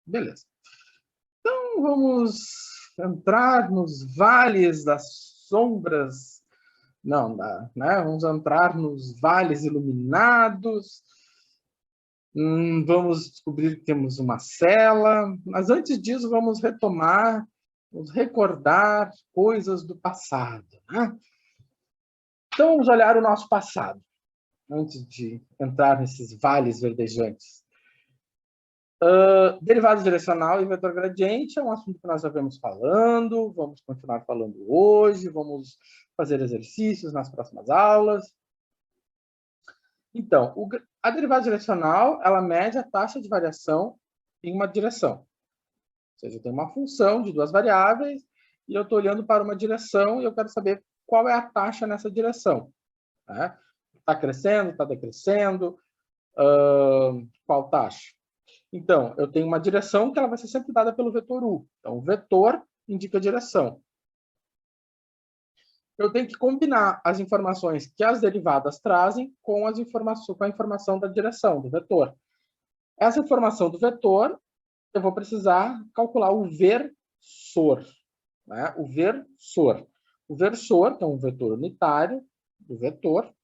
Beleza. Então, vamos entrar nos vales das sombras. Não, né? Vamos entrar nos vales iluminados. Vamos descobrir que temos uma cela. Mas antes disso, vamos retomar, vamos recordar coisas do passado, né? Então, vamos olhar o nosso passado, antes de entrar nesses vales verdejantes. Derivada direcional e vetor gradiente é um assunto que nós já vemos falando, vamos continuar falando hoje, vamos fazer exercícios nas próximas aulas. Então, a derivada direcional, ela mede a taxa de variação em uma direção. Ou seja, eu tenho uma função de duas variáveis e eu estou olhando para uma direção e eu quero saber qual é a taxa nessa direção. Né? Está crescendo, está decrescendo, qual taxa? Então, eu tenho uma direção que ela vai ser sempre dada pelo vetor U. Então, o vetor indica a direção. Eu tenho que combinar as informações que as derivadas trazem com a informação da direção, do vetor. Essa informação do vetor, eu vou precisar calcular o versor. Né? O versor. O versor, que é um vetor unitário do vetor,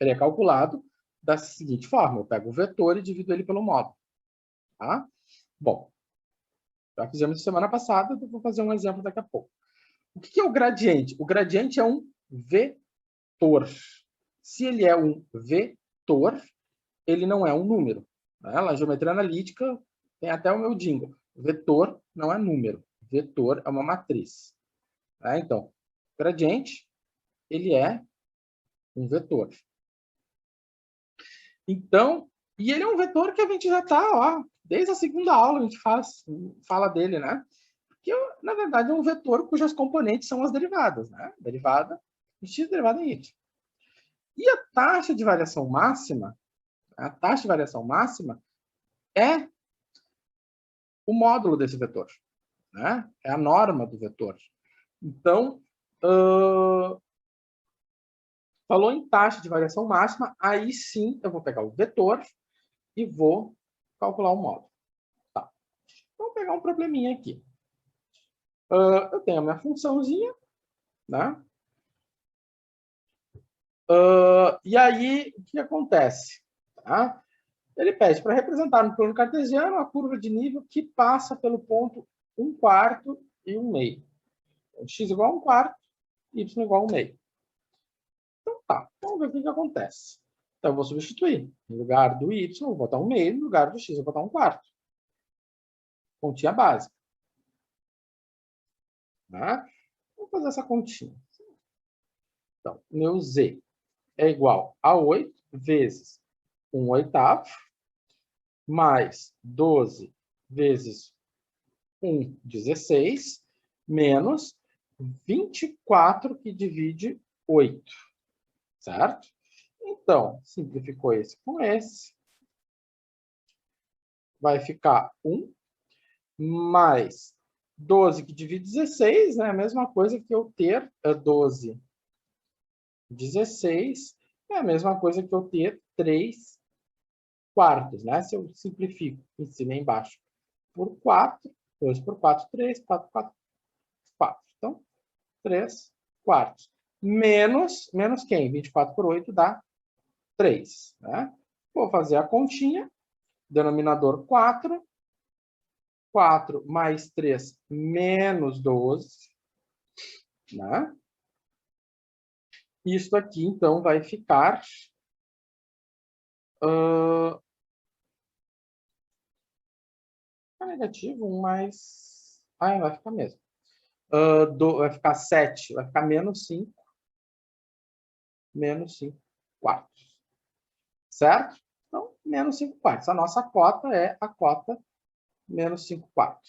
ele é calculado da seguinte forma. Eu pego o vetor e divido ele pelo módulo. Tá? Bom, já fizemos isso semana passada, eu vou fazer um exemplo daqui a pouco. O que é o gradiente? O gradiente é um vetor. Se ele é um vetor, ele não é um número. Né? Na geometria analítica, tem até o meu jingle. Vetor não é número. Vetor é uma matriz. Tá? Então, gradiente, ele é um vetor. Então, e ele é um vetor que a gente já está, desde a segunda aula a gente fala dele, né? Que, na verdade, é um vetor cujas componentes são as derivadas, né? Derivada em x, derivada em y. E a taxa de variação máxima, é o módulo desse vetor, né? É a norma do vetor. Então, falou em taxa de variação máxima, aí sim eu vou pegar o vetor e vou calcular o módulo. Tá. Vamos pegar um probleminha aqui. Eu tenho a minha funçãozinha, né? E aí, o que acontece? Tá? Ele pede para representar no plano cartesiano a curva de nível que passa pelo ponto 1/4 e 1/2. Então, x igual a 1/4, y igual a 1/2. Então, tá. Vamos ver o que acontece. Então, eu vou substituir. No lugar do y, eu vou botar 1/2. No lugar do x, eu vou botar 1/4. Continha básica. Tá? Vamos fazer essa continha. Então, meu z é igual a 8 vezes 1/8, mais 12 vezes 1/16, menos 24 que divide 8. Certo? Então, simplificou esse com esse. Vai ficar 1 mais 12 que divide 16, né? A mesma coisa que eu ter 12. 16 é a mesma coisa que eu ter 3/4, né? Se eu simplifico em cima e embaixo por 4, 2 por 4, 3, 4, 4, 4. Então, 3/4. Menos quem? 24 por 8 dá 3. Né? Vou fazer a continha. Denominador 4. 4 mais 3 menos 12. Né? Isso aqui, então, vai ficar... negativo, 1 mais... vai ficar mesmo. Vai ficar 7, vai ficar menos 5. Menos 5/4. Certo? Então, menos 5/4. A nossa cota é a cota menos 5/4.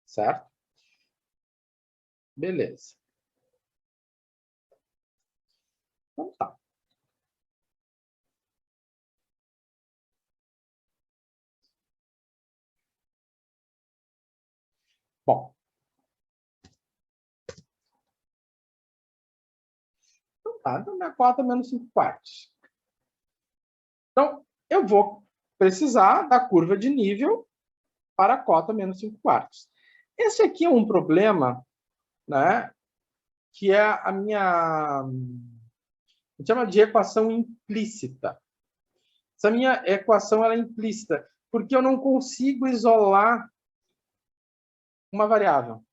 Certo? Beleza. Então, tá. Bom. Então, tá. Então, minha cota é menos 5/4. Então, eu vou precisar da curva de nível para a cota menos 5/4. Esse aqui é um problema, né, que é a minha... A gente chama de equação implícita. Essa minha equação ela é implícita, porque eu não consigo isolar uma variável.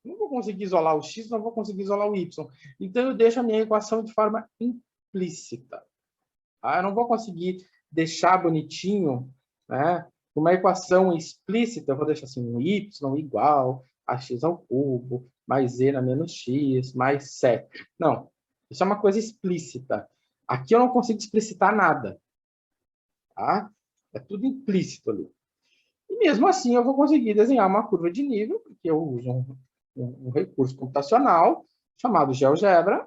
Não vou conseguir isolar o x, não vou conseguir isolar o y. Então, eu deixo a minha equação de forma implícita. Tá? Eu não vou conseguir deixar bonitinho, né? Uma equação explícita, eu vou deixar assim, um y igual a x ao cubo, mais z na menos x, mais 7. Não, isso é uma coisa explícita. Aqui eu não consigo explicitar nada. Tá? É tudo implícito ali. E mesmo assim eu vou conseguir desenhar uma curva de nível, porque eu uso um recurso computacional chamado GeoGebra,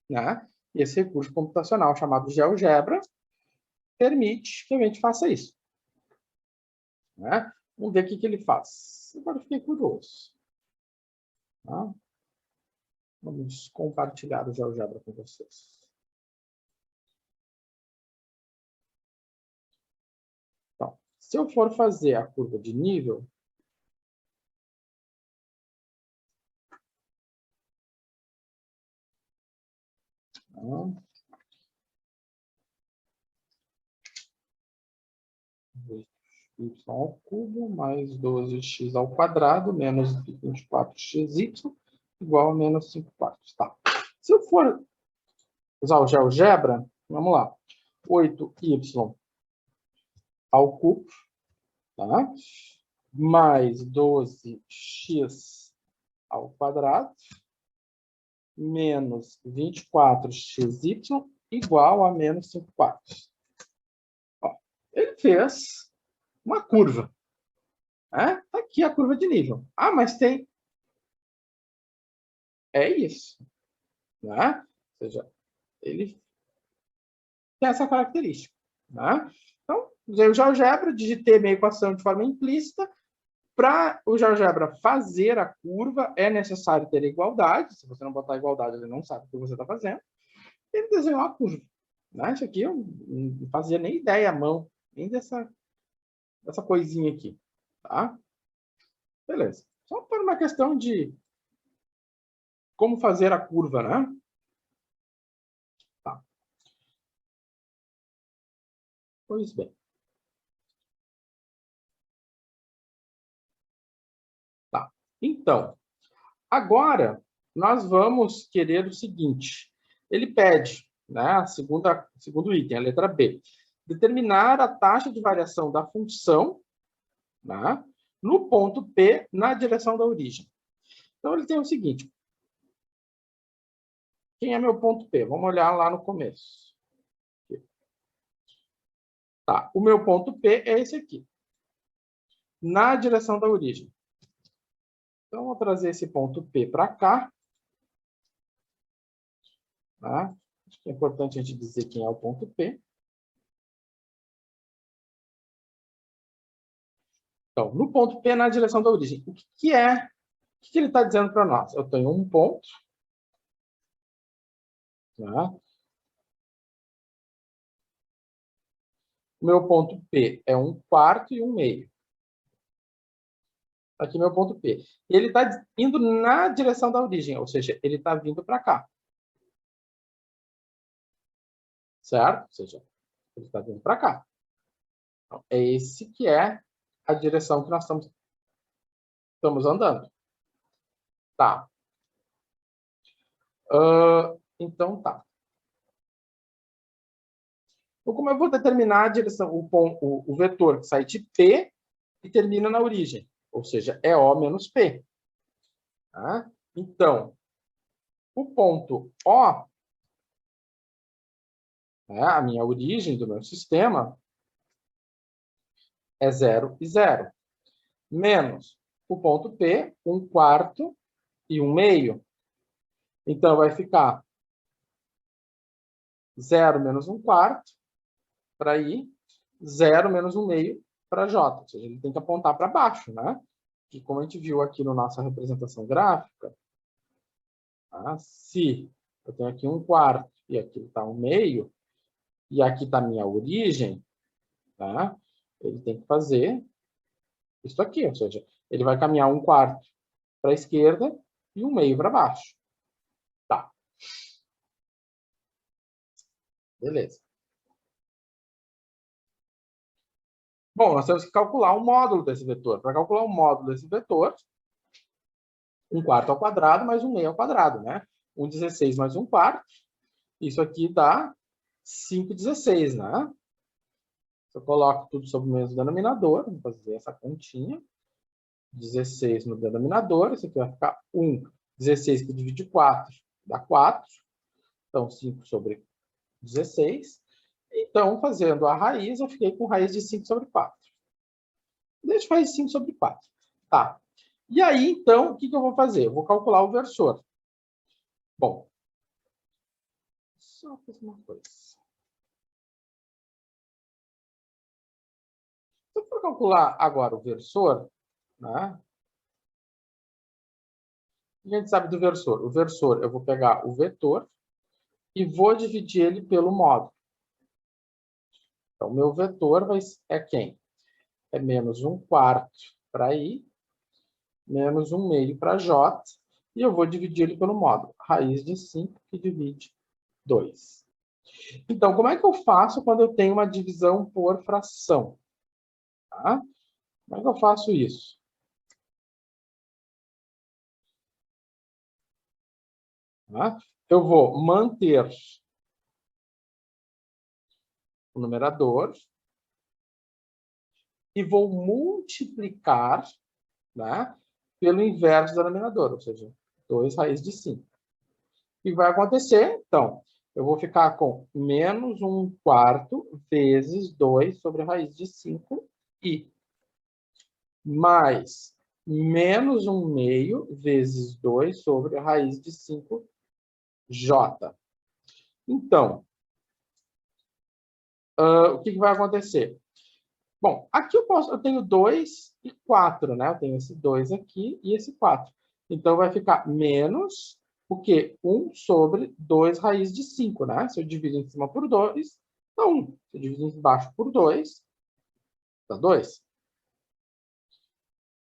né? E esse recurso computacional chamado GeoGebra permite que a gente faça isso. Né? Vamos ver o que ele faz. Agora eu fiquei curioso. Tá? Vamos compartilhar o GeoGebra com vocês. Então, se eu for fazer a curva de nível, tá? Y ao cubo mais 12x ao quadrado menos 24xy igual a menos 5/4. Tá. Se eu for usar o GeoGebra, vamos lá. 8y ao cubo, tá? Mais 12x ao quadrado menos 24xy igual a menos 5/4. Ele fez uma curva. Né? Tá aqui a curva de nível. Ah, mas tem... É isso. Né? Ou seja, ele tem essa característica. Né? Então, usei o GeoGebra, digitei minha equação de forma implícita. Para o GeoGebra fazer a curva, é necessário ter igualdade. Se você não botar igualdade, ele não sabe o que você está fazendo. Ele desenhou a curva. Né? Isso aqui eu não fazia nem ideia à mão, nem dessa coisinha aqui. Tá? Beleza. Só por uma questão de como fazer a curva, né? Tá. Pois bem. Tá. Então, agora nós vamos querer o seguinte. Ele pede, né, segundo item, a letra B, determinar a taxa de variação da função, né, no ponto P na direção da origem. Então, ele tem o seguinte. Quem é meu ponto P? Vamos olhar lá no começo. Tá. O meu ponto P é esse aqui. Na direção da origem. Então, vou trazer esse ponto P para cá. Tá? Acho que é importante a gente dizer quem é o ponto P. Então, no ponto P, na direção da origem. O que ele está dizendo para nós? Eu tenho um ponto. Tá? O meu ponto P é 1/4 e 1/2. Aqui meu ponto P. Ele está indo na direção da origem, ou seja, ele está vindo para cá. Certo? Ou seja, ele está vindo para cá. Então, é esse que é a direção que nós estamos andando. Tá. Então, tá. Então, como eu vou determinar a direção, o vetor que sai de P e termina na origem? Ou seja, é O menos P. Tá? Então, o ponto O, né, a minha origem do meu sistema, é 0 e 0. Menos o ponto P, 1/4 e 1/2. Então, vai ficar 0 menos 1/4 para I, 0 menos 1/2 para J. Ou seja, ele tem que apontar para baixo, né? E como a gente viu aqui na nossa representação gráfica, tá? Se eu tenho aqui 1/4 e aqui está 1/2, e aqui está a minha origem, tá? Ele tem que fazer Isso aqui, ou seja, ele vai caminhar 1/4 para a esquerda e 1/2 para baixo. Tá. Beleza. Bom, nós temos que calcular o módulo desse vetor. Para calcular o módulo desse vetor, 1/4 ao quadrado mais 1/2 ao quadrado, né? 1/16 mais 1/4. Isso aqui dá 5/16, né? Eu coloco tudo sobre o mesmo denominador, vou fazer essa continha. 16 no denominador, isso aqui vai ficar 1. 16 que divide 4 dá 4. Então, 5/16. Então, fazendo a raiz, eu fiquei com raiz de 5/4. Deixa eu fazer 5/4. Tá. E aí, então, o que eu vou fazer? Eu vou calcular o versor. Bom, só fazer uma coisa. Se eu for calcular agora o versor, né? O que a gente sabe do versor? O versor, eu vou pegar o vetor e vou dividir ele pelo módulo. Então, o meu vetor é quem? É menos 1/4 para I, menos 1/2 para J, e eu vou dividir ele pelo módulo. Raiz de 5 que divide 2. Então, como é que eu faço quando eu tenho uma divisão por fração? Tá? Como é que eu faço isso? Tá? Eu vou manter o numerador e vou multiplicar, né, pelo inverso do denominador, ou seja, 2 raiz de 5. O que vai acontecer? Então, eu vou ficar com menos 1/4 vezes 2 sobre a raiz de 5i, mais menos 1/2 vezes 2 sobre a raiz de 5j. Então, o que vai acontecer? Bom, aqui eu tenho 2 e 4, né? Eu tenho esse 2 aqui e esse 4. Então, vai ficar menos o quê? 1 sobre 2 raiz de 5, né? Se eu divido em cima por 2, dá 1. Se eu divido embaixo por 2, dá 2.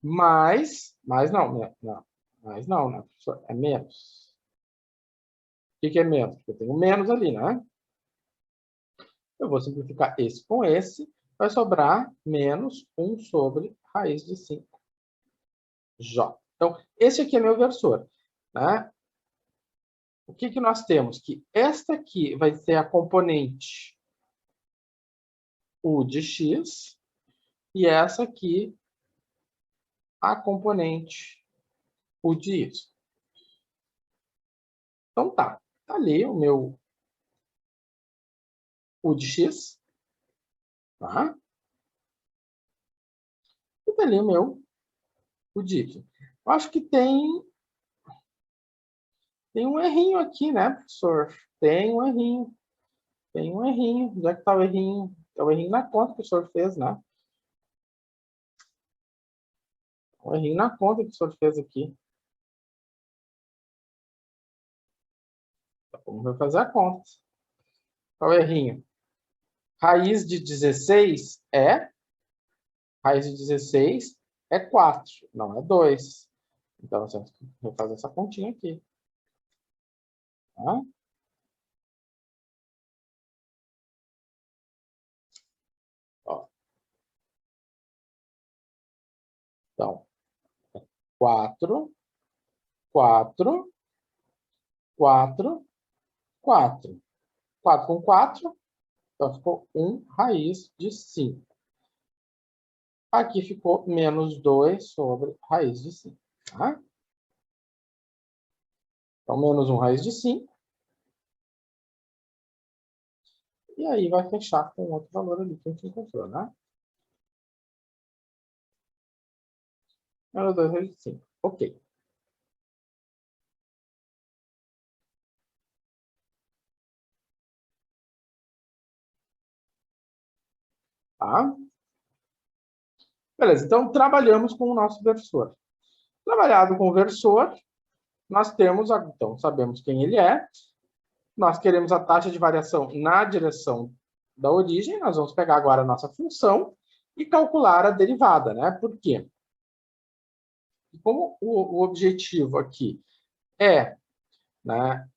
Mais não, né? Não, mais não, né? É menos. O que é menos? Porque eu tenho menos ali, né? Eu vou simplificar esse com esse. Vai sobrar menos 1 sobre raiz de 5j. Então, esse aqui é meu versor, né? O que nós temos? Que esta aqui vai ser a componente U de x e essa aqui a componente U de y. Então tá ali o meu U de x, tá? E tá ali o meu U de y. Eu acho que tem um errinho aqui, né, professor? Tem um errinho. Tem um errinho. Onde é que está o errinho? É o errinho na conta que o senhor fez, né? Um errinho na conta que o senhor fez aqui. Vamos fazer a conta. Qual é o errinho? Raiz de 16 é? Raiz de 16 é 4, não é 2. Então, nós temos que fazer essa continha aqui. Tá? Ó. Então, 4, 4, 4, 4. 4 com 4, então ficou 1 raiz de 5. Aqui ficou menos 2 sobre raiz de 5. Tá? Então, menos 1 raiz de 5. E aí vai fechar com outro valor ali que a gente encontrou, né? Menos 2 raiz de 5. Ok. Tá? Beleza, então trabalhamos com o nosso versor. Trabalhado com o versor, nós temos, então, sabemos quem ele é. Nós queremos a taxa de variação na direção da origem. Nós vamos pegar agora a nossa função e calcular a derivada, né? Por quê? Como o objetivo aqui é, né,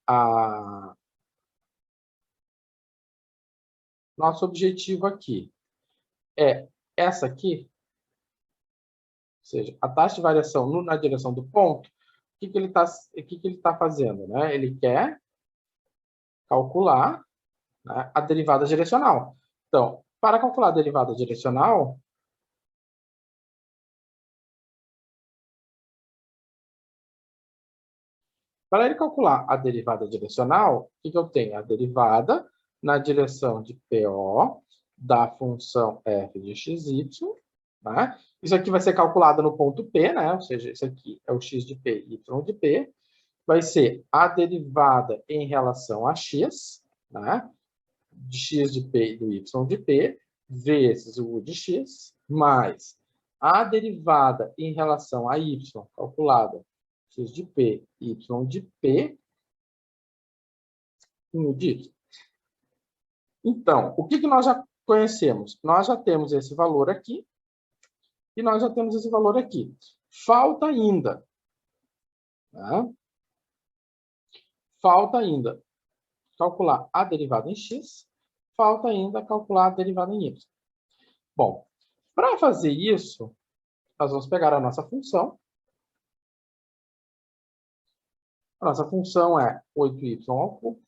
nosso objetivo aqui é essa aqui, ou seja, a taxa de variação na direção do ponto, o que ele tá fazendo? Né? Ele quer calcular, né, a derivada direcional. Então, para calcular a derivada direcional, para ele calcular a derivada direcional, o que eu tenho? A derivada na direção de PO da função f de xy, né? Isso aqui vai ser calculado no ponto P, né? Ou seja, isso aqui é o x de P, y de P. Vai ser a derivada em relação a x, né? De x de P e do y de P, vezes o u de x, mais a derivada em relação a y, calculada x de P, y de P, em u de y. Então, o que nós já conhecemos? Nós já temos esse valor aqui, e nós já temos esse valor aqui. Falta ainda, né? Falta ainda calcular a derivada em x, falta ainda calcular a derivada em y. Bom, para fazer isso, nós vamos pegar a nossa função. A nossa função é 8y ao cubo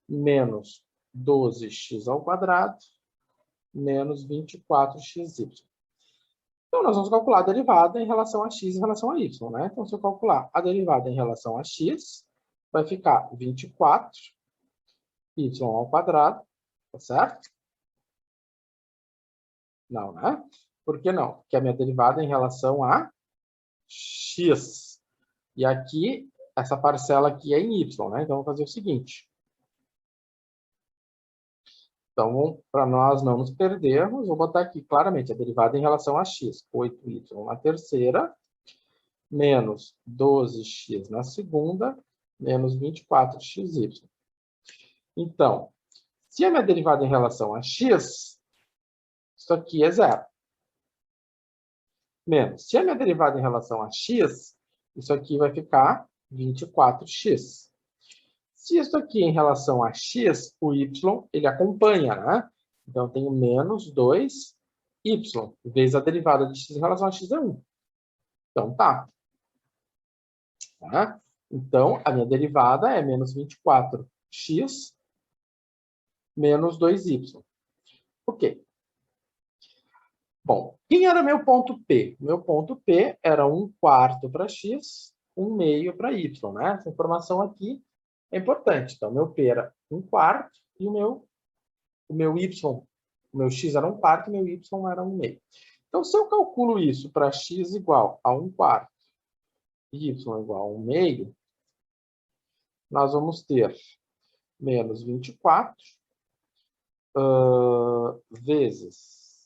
menos 12x ao quadrado menos 24xy. Então, nós vamos calcular a derivada em relação a x em relação a y, né? Então, se eu calcular a derivada em relação a x, vai ficar 24y ao quadrado, tá certo? Não, né? Por que não? Porque a minha derivada é em relação a x. E aqui, essa parcela aqui é em y, né? Então, vou fazer o seguinte. Então, para nós não nos perdermos, vou botar aqui claramente a derivada em relação a x. 8y na terceira, menos 12x na segunda, menos 24xy. Então, se a minha derivada em relação a x, isso aqui é zero. Menos, se a minha derivada em relação a x, isso aqui vai ficar 24x. Se isso aqui em relação a x, o y, ele acompanha, né? Então, eu tenho menos 2y, vezes a derivada de x em relação a x é 1. Então, tá. Então, a minha derivada é menos 24x menos 2y. Ok. Bom, quem era meu ponto P? Meu ponto P era 1/4 para x, 1/2 para y, né? Essa informação aqui é importante. Então, meu P era 1/4 e o meu y, o meu x era 1/4 e meu y era 1/2. Então, se eu calculo isso para x igual a 1/4 e y igual a 1/2, nós vamos ter menos 24 vezes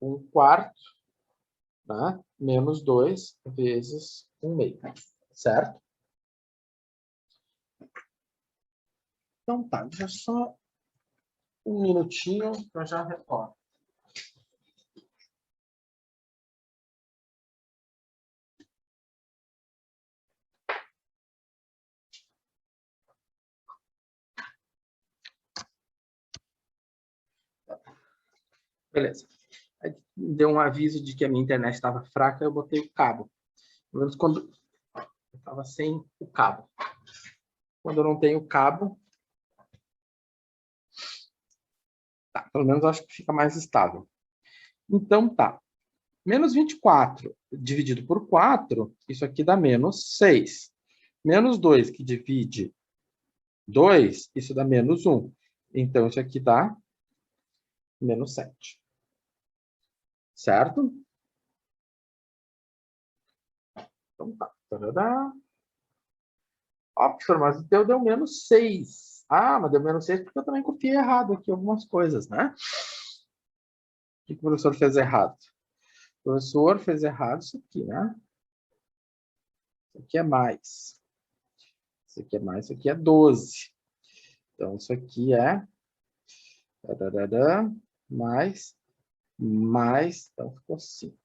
1/4, né? Menos 2 vezes 1/2, certo? Então tá, deixa só um minutinho que eu já retorno. Beleza. Aí deu um aviso de que a minha internet estava fraca, eu botei o cabo. Pelo menos quando eu estava sem o cabo. Quando eu não tenho cabo, tá, pelo menos eu acho que fica mais estável. Então tá. Menos 24 dividido por 4, isso aqui dá menos 6. Menos 2 que divide 2, isso dá menos 1. Então, isso aqui dá menos 7. Certo? Então tá. Tarará. Ó, professor, mas o teu deu menos 6. Ah, mas deu menos 6 porque eu também copiei errado aqui algumas coisas, né? O que o professor fez errado? O professor fez errado isso aqui, né? Isso aqui é mais. Isso aqui é mais, isso aqui é 12. Então, isso aqui é... Tarará. mais, então ficou 5.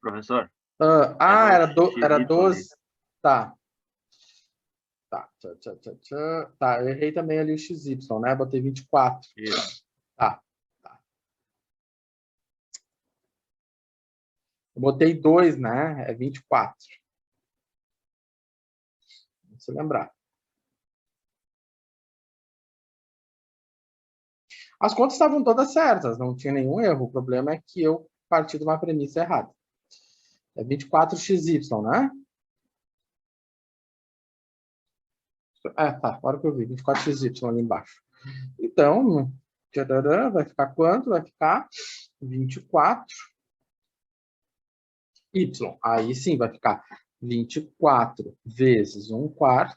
Professor? Era 12. ali. Tá. Tá, eu errei também ali o XY, né? Botei 24. Isso. Tá. Eu botei 2, né? É 24. Vamos se lembrar. As contas estavam todas certas, não tinha nenhum erro. O problema é que eu parti de uma premissa errada. É 24xy, né? Tá, agora que eu vi, 24xy ali embaixo. Então, vai ficar quanto? Vai ficar 24y. Aí sim, vai ficar 24 vezes 1/4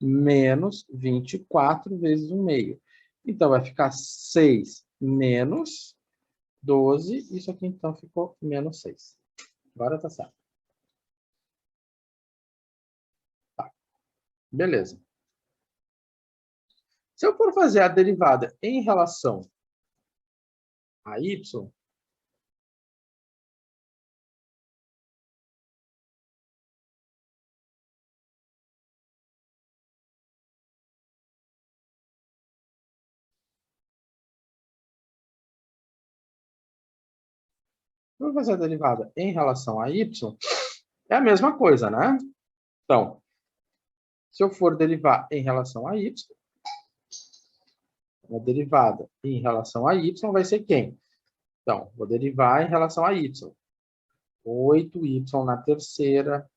menos 24 vezes 1/2. Então, vai ficar 6 menos 12. Isso aqui, então, ficou menos 6. Agora tá certo. Tá. Beleza. Se eu for fazer a derivada em relação a y, vou fazer a derivada em relação a y, é a mesma coisa, né? Então, se eu for derivar em relação a y, a derivada em relação a y vai ser quem? Então, vou derivar em relação a y. 8y na terceira,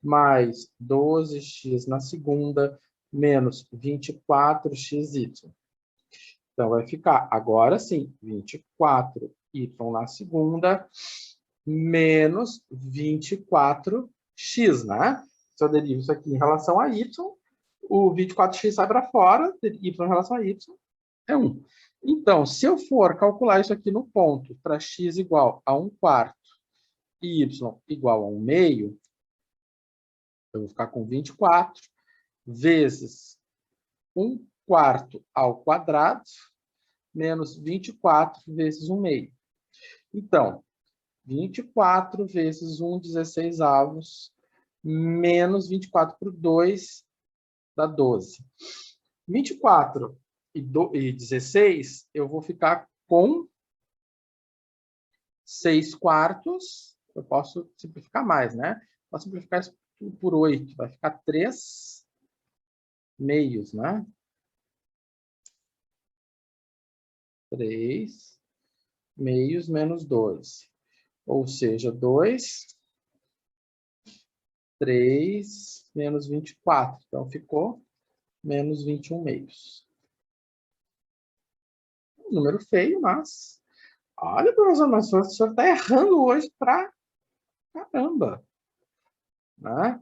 mais 12x na segunda, menos 24xy. Então, vai ficar, agora sim, 24y na segunda, menos 24x, né? Se eu derivo isso aqui em relação a y, o 24x sai para fora, y em relação a y é 1. Então, se eu for calcular isso aqui no ponto, para x igual a 1/4 e y igual a 1/2, eu vou ficar com 24 vezes 1/4 ao quadrado, menos 24 vezes 1/2. Então, 24 vezes 1, 16avos, menos 24 por 2, dá 12. 24 e 16, eu vou ficar com 6/4. Eu posso simplificar mais, né? Posso simplificar isso por 8. Vai ficar 3 meios, né? 3 meios menos 12. Ou seja, 2, 3 menos 24. Então, ficou menos 21 meios. Um número feio, mas... Olha, professor, mas o senhor está errando hoje pra caramba. Né?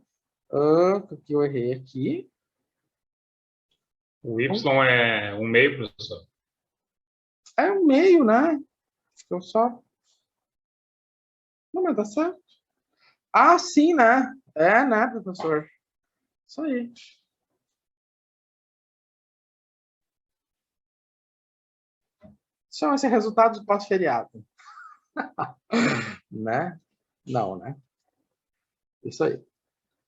O que eu errei aqui? O Y é 1/2, professor? É 1/2, né? Eu só... Não, mas dá certo. Ah, sim, né? É, né, professor? Isso aí. Chama-se resultado do pós-feriado. Né? Não, né? Isso aí.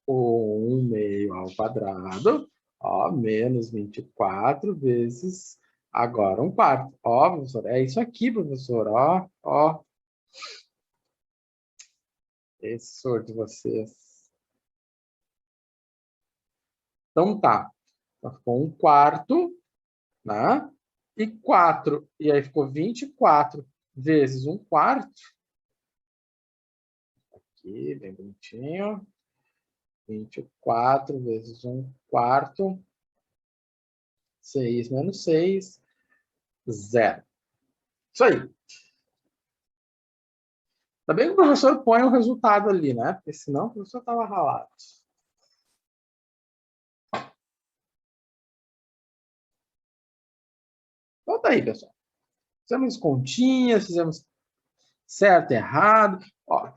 O 1/2 ao quadrado, ó, menos 24 vezes agora 1/4. Ó, professor, é isso aqui, professor, ó. Esse sor de vocês. Então tá. Então, ficou 1/4, né? E 4. E aí ficou 24 vezes 1/4. Aqui, bem bonitinho. 24 vezes 1/4. 6 menos 6. 0. Isso aí. Ainda bem que o professor põe o resultado ali, né? Porque senão o professor estava ralado. Então tá aí, pessoal. Fizemos continhas, fizemos certo, errado. Ó,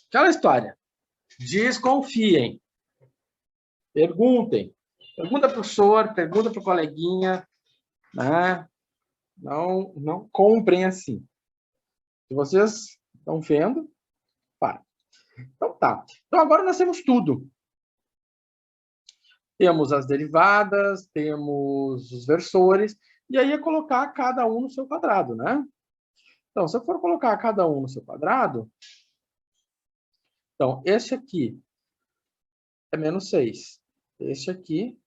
aquela história. Desconfiem. Perguntem. Pergunta para o professor, pergunta para o coleguinha. Né? Não comprem assim. Se vocês estão vendo, para. Então tá. Então agora nós temos tudo. Temos as derivadas, temos os versores, e aí é colocar cada um no seu quadrado, né? Então, se eu for colocar cada um no seu quadrado, então, esse aqui é menos 6. Esse aqui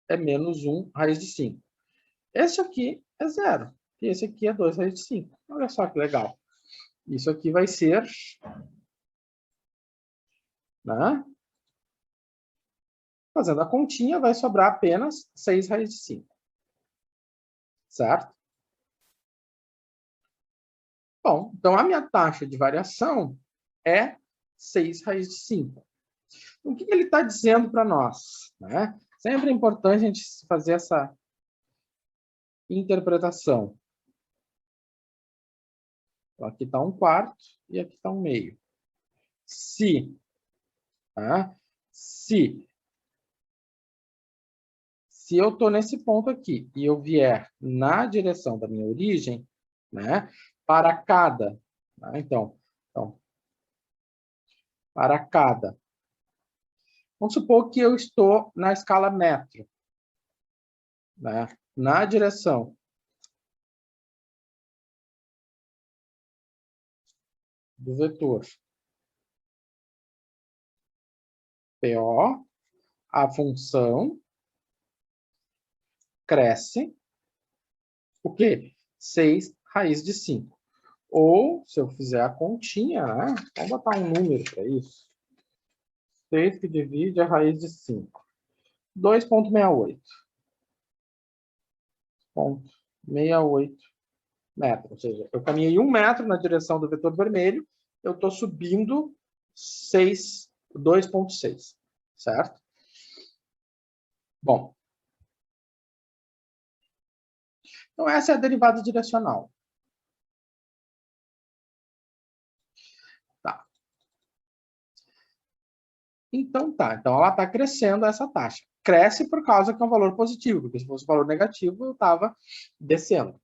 é menos 1 raiz de 5. Esse aqui é 0. E esse aqui é 2 raiz de 5. Olha só que legal. Isso aqui vai ser... Né? Fazendo a continha, vai sobrar apenas 6 raiz de 5. Certo? Bom, então a minha taxa de variação é 6 raiz de 5. O que ele está dizendo para nós? Né? Sempre é importante a gente fazer essa interpretação. Então, aqui está 1/4 e aqui está 1/2. Se eu estou nesse ponto aqui e eu vier na direção da minha origem, né, para cada... Né, então, para cada... Vamos supor que eu estou na escala metro, né, na direção do vetor PO, a função cresce, o quê? 6 raiz de 5. Ou, se eu fizer a continha, né, vamos botar um número para isso. 6 que divide a raiz de 5. 2,68. 0,68 metros. Ou seja, eu caminhei 1 metro na direção do vetor vermelho, eu estou subindo 2,6. Certo? Bom. Então, essa é a derivada direcional. Tá. Então, tá. Então, ela está crescendo essa taxa. Cresce por causa que é um valor positivo, porque se fosse um valor negativo, eu estava descendo.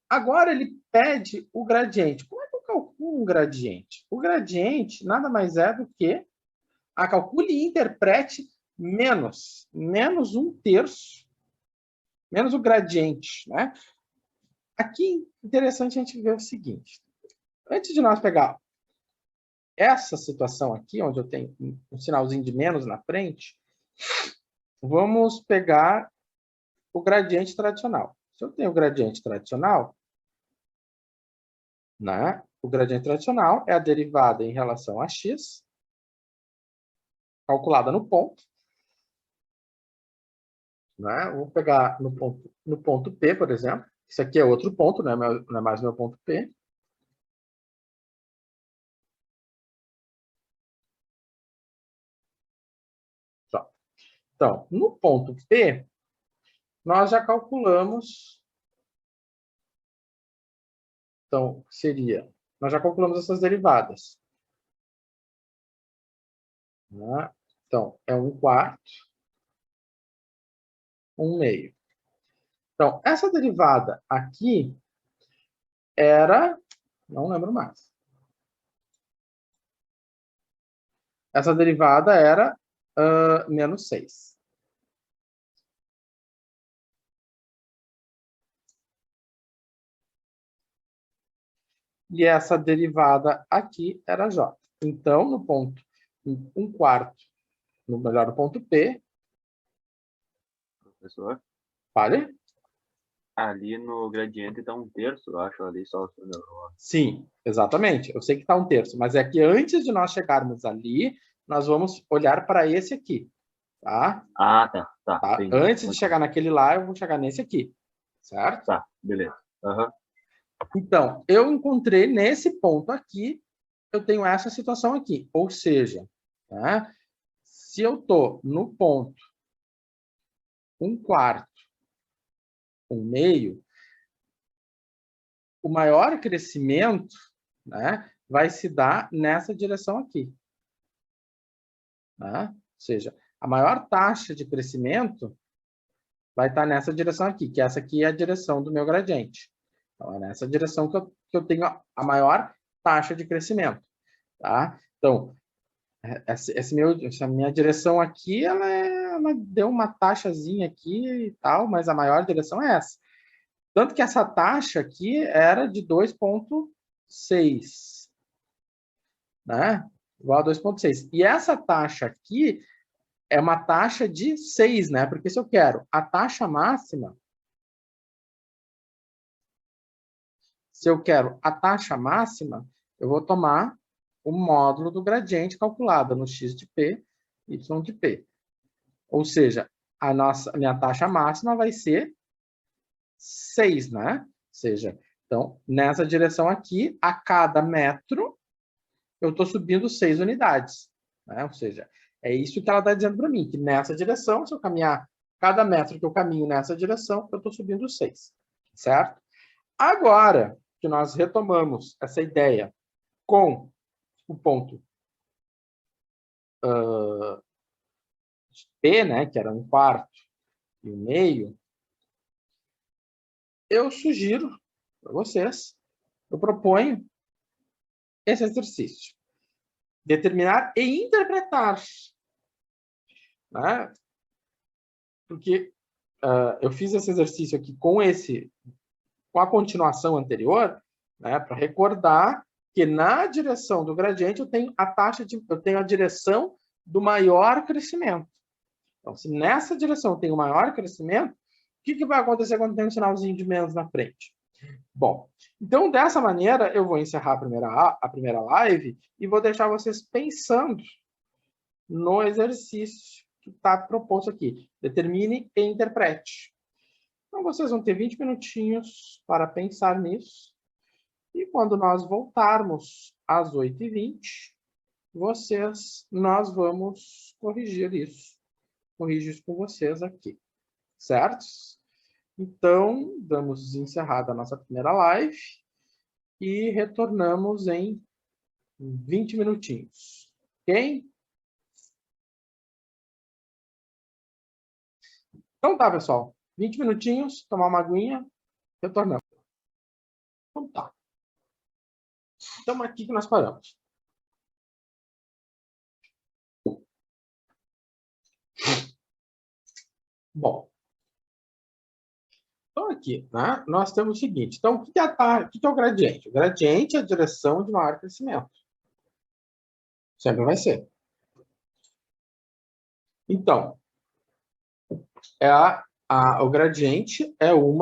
Agora, ele pede o gradiente. Como é que eu calculo um gradiente? O gradiente nada mais é do que a calcule e interprete menos 1/3, menos o gradiente, né? Aqui, interessante a gente ver o seguinte. Antes de nós pegar essa situação aqui, onde eu tenho um sinalzinho de menos na frente, vamos pegar o gradiente tradicional. Se eu tenho o gradiente tradicional, né? O gradiente tradicional é a derivada em relação a x, calculada no ponto. Né? Vou pegar no ponto P, por exemplo. Isso aqui é outro ponto, não é mais meu ponto P. Então, no ponto P, nós já calculamos... Então, nós já calculamos essas derivadas. Né? Então, é 1/4, 1/2. Então, essa derivada aqui era... Não lembro mais. Essa derivada era menos 6. E essa derivada aqui era J. Então, no ponto 1/4, no ponto P... Professor? Fale? Ali no gradiente está 1/3, eu acho, ali só... Sim, exatamente. Eu sei que está 1/3, mas é que antes de nós chegarmos ali, nós vamos olhar para esse aqui. Tá? Ah, tá. Antes de chegar naquele lá, eu vou chegar nesse aqui. Certo? Tá, beleza. Uhum. Então, eu encontrei nesse ponto aqui, eu tenho essa situação aqui. Ou seja, né, se eu estou no ponto 1/4, 1/2, o maior crescimento, né, vai se dar nessa direção aqui. Né? Ou seja, a maior taxa de crescimento vai estar nessa direção aqui, que essa aqui é a direção do meu gradiente. Então, é nessa direção que eu tenho a maior taxa de crescimento. Tá? Então, essa minha direção aqui, ela deu uma taxazinha aqui e tal, mas a maior direção é essa. Tanto que essa taxa aqui era de 2,6. Né? Igual a 2,6. E essa taxa aqui é uma taxa de 6, né? Porque se eu quero a taxa máxima, eu vou tomar o módulo do gradiente calculado no x de p, y de p. Ou seja, a minha taxa máxima vai ser 6, né? Ou seja, então, nessa direção aqui, a cada metro, eu estou subindo 6 unidades. Né? Ou seja, é isso que ela está dizendo para mim, que nessa direção, se eu caminhar cada metro que eu caminho nessa direção, eu estou subindo 6. Certo? Agora que nós retomamos essa ideia com o ponto P, né, que era 1/4 e 1/2, eu sugiro para vocês, eu proponho esse exercício. Determinar e interpretar. Né? Porque eu fiz esse exercício aqui com a continuação anterior, né, para recordar que na direção do gradiente eu tenho a direção do maior crescimento. Então, se nessa direção eu tenho maior crescimento, o que vai acontecer quando tem um sinalzinho de menos na frente? Bom, então dessa maneira eu vou encerrar a primeira live e vou deixar vocês pensando no exercício que está proposto aqui. Determine e interprete. Então, vocês vão ter 20 minutinhos para pensar nisso. E quando nós voltarmos às 8h20, nós vamos corrigir isso. Corrigir isso com vocês aqui. Certo? Então, damos encerrada a nossa primeira live e retornamos em 20 minutinhos. Ok? Então tá, pessoal. 20 minutinhos, tomar uma aguinha, retornamos. Então tá. Estamos aqui que nós paramos. Bom. Então aqui, né, nós temos o seguinte. Então, o que é o gradiente? O gradiente é a direção de maior crescimento. Sempre vai ser. Então, o gradiente é um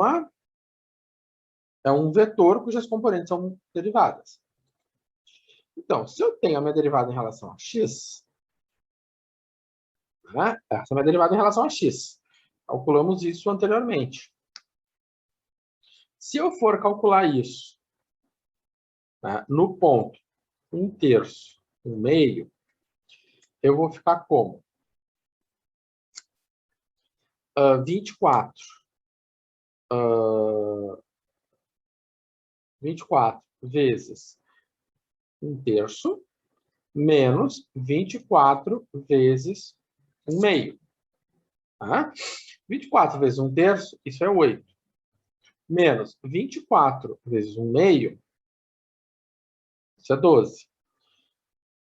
vetor cujas componentes são derivadas. Então, se eu tenho a minha derivada em relação a x, né, essa é a minha derivada em relação a x. Calculamos isso anteriormente. Se eu for calcular isso, né, no ponto 1/3, 1/2, eu vou ficar como? 24 vezes 1/3 menos 24 vezes 1/2. Tá? 24 vezes 1/3, isso é 8. Menos 24 vezes 1/2, isso é 12.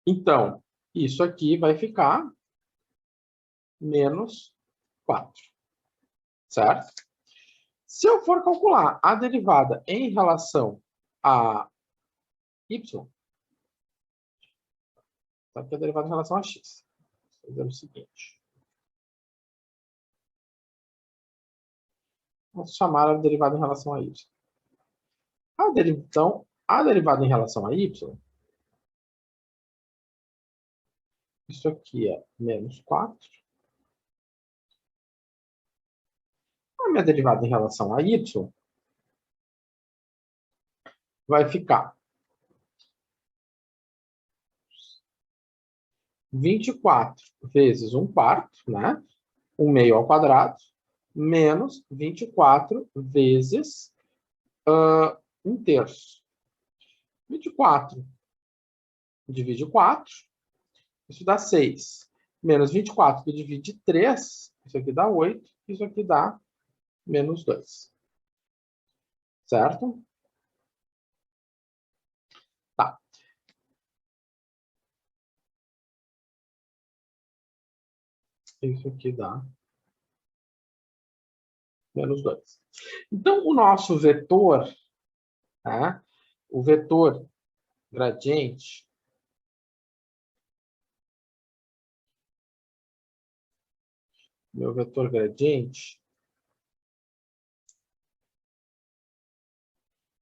Então, isso aqui vai ficar menos 4. Certo? Se eu for calcular a derivada em relação a y, sabe que é a derivada em relação a x. Vou fazer o seguinte. Vamos chamar a derivada em relação a y. Então, a derivada em relação a y, isso aqui é menos 4. A minha derivada em relação a y vai ficar 24 vezes 1/4, né? 1/2 ao quadrado, menos 24 vezes 1/3. 24 divide 4, isso dá 6. Menos 24 que divide 3, isso aqui dá 8, isso aqui dá menos 2. Certo? Tá. Isso aqui dá menos 2. Então, o nosso vetor, tá? O vetor gradiente, meu vetor gradiente,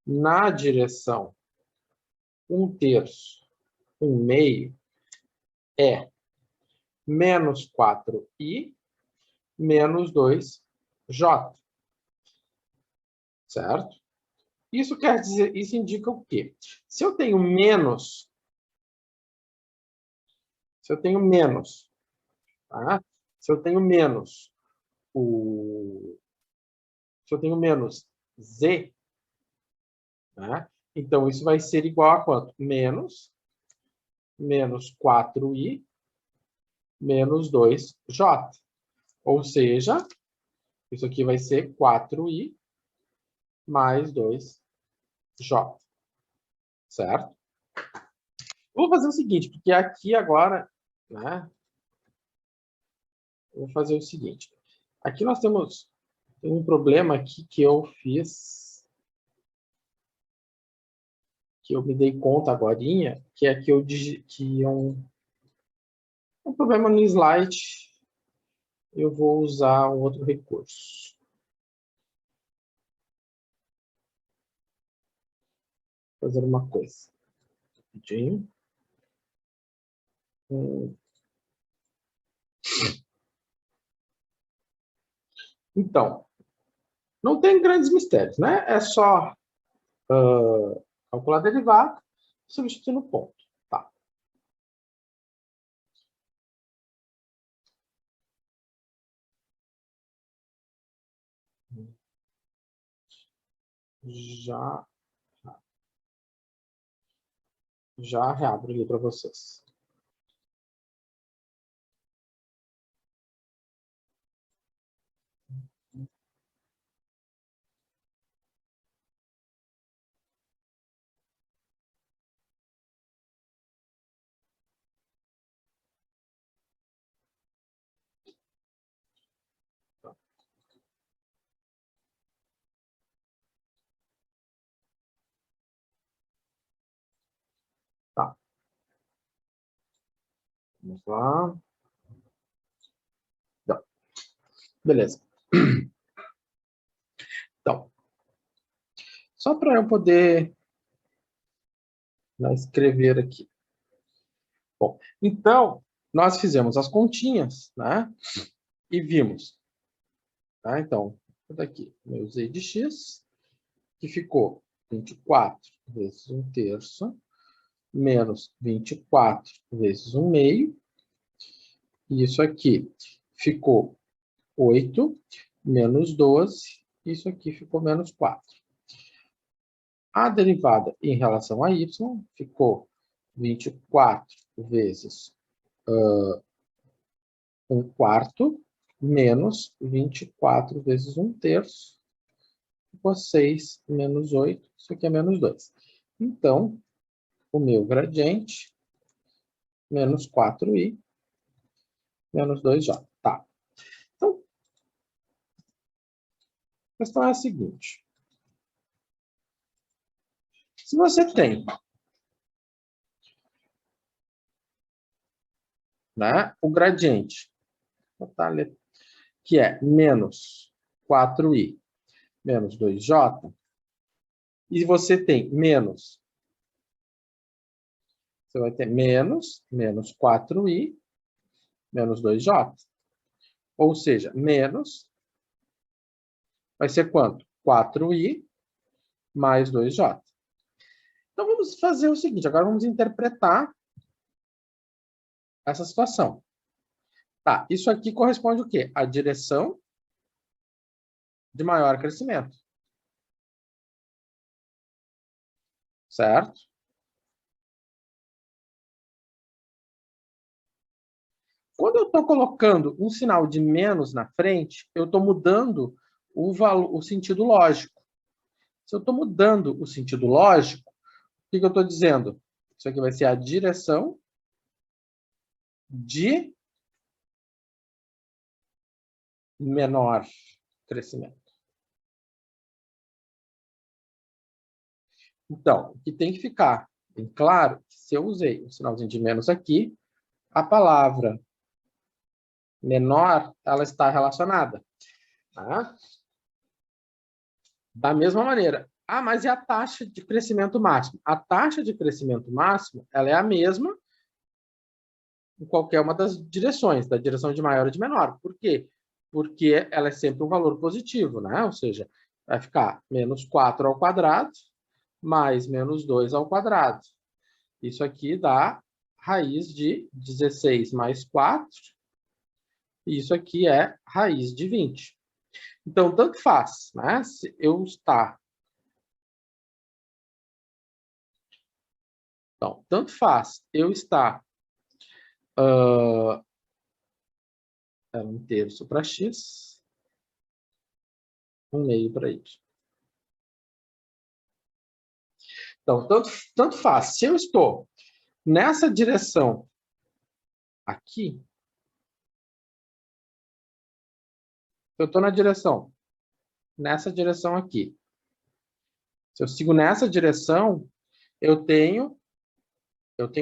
na direção 1/3, 1/2, é menos 4i menos 2j. Certo? Isso quer dizer, isso indica o quê? Se eu tenho menos, tá? Se eu tenho menos z, né? Então isso vai ser igual a quanto? Menos 4i menos 2j. Ou seja, isso aqui vai ser 4i mais 2j. Certo? Vou fazer o seguinte, porque aqui agora, né? Eu vou fazer o seguinte. Aqui nós temos um problema aqui que eu fiz, que eu me dei conta agorinha, que é que um problema no slide, eu vou usar um outro recurso. Vou fazer uma coisa. Rapidinho. Então, não tem grandes mistérios, né? É só calcular a derivada e substituir no ponto. Tá. Já reabro ali para vocês. Tá. Vamos lá. Tá. Beleza. Então, só para eu poder escrever aqui. Bom, então, nós fizemos as continhas, né? E vimos. Tá? Então, daqui, meu z de x, que ficou 24 vezes 1/3, menos 24 vezes 1/2. E isso aqui ficou 8, menos 12. Isso aqui ficou menos 4. A derivada em relação a y ficou 24 vezes 1/4, menos 24 vezes 1/3. Ficou 6 menos 8. Isso aqui é menos 2. Então, o meu gradiente, menos 4i, menos 2j. Tá. Então, a questão é a seguinte. Se você tem, né, o gradiente, que é menos 4i menos 2j, e você tem menos, você vai ter menos 4i menos 2j. Ou seja, menos vai ser quanto? 4i mais 2j. Então, vamos fazer o seguinte. Agora, vamos interpretar essa situação. Tá, isso aqui corresponde o quê? A direção de maior crescimento. certo? Quando eu estou colocando um sinal de menos na frente, eu estou mudando o sentido lógico. Se eu estou mudando o sentido lógico, o que eu estou dizendo? Isso aqui vai ser a direção de menor crescimento. Então, o que tem que ficar bem claro, se eu usei o sinalzinho de menos aqui, a palavra menor, ela está relacionada. Tá? Da mesma maneira. Ah, mas e a taxa de crescimento máximo? A taxa de crescimento máximo, ela é a mesma em qualquer uma das direções, da direção de maior ou de menor. Por quê? Porque ela é sempre um valor positivo, né? Ou seja, vai ficar menos 4 ao quadrado mais menos 2 ao quadrado. Isso aqui dá raiz de 16 mais 4. E isso aqui é raiz de 20. Então, tanto faz, né? Se eu estar... Então, tanto faz eu estar... é 1/3 para x, 1/2 para y. Então, tanto faz. Se eu estou nessa direção aqui, eu estou na direção, nessa direção aqui. Se eu sigo nessa direção, eu tenho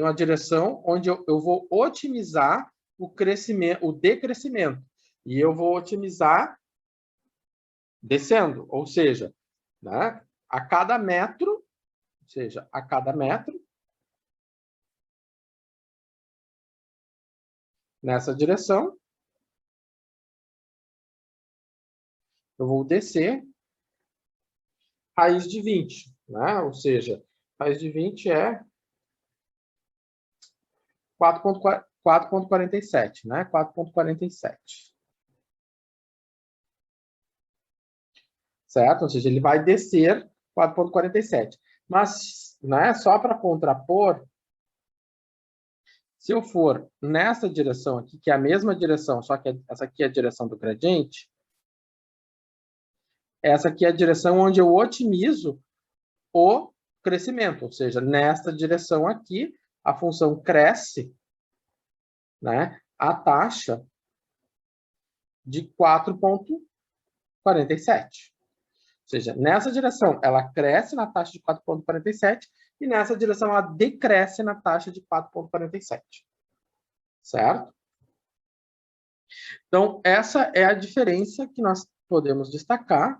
a direção onde eu vou otimizar o crescimento, o decrescimento. E eu vou otimizar descendo, ou seja, né, a cada metro, ou seja, a cada metro, nessa direção, eu vou descer raiz de 20, né? Ou seja, raiz de 20 é 4,47, né? 4,47. Certo? Ou seja, ele vai descer 4,47. Mas, né, só para contrapor, se eu for nessa direção aqui, que é a mesma direção, só que essa aqui é a direção do gradiente, essa aqui é a direção onde eu otimizo o crescimento, ou seja, nesta direção aqui, a função cresce, né, a taxa de 4,47. Ou seja, nessa direção, ela cresce na taxa de 4,47 e nessa direção, ela decresce na taxa de 4,47. Certo? Então, essa é a diferença que nós podemos destacar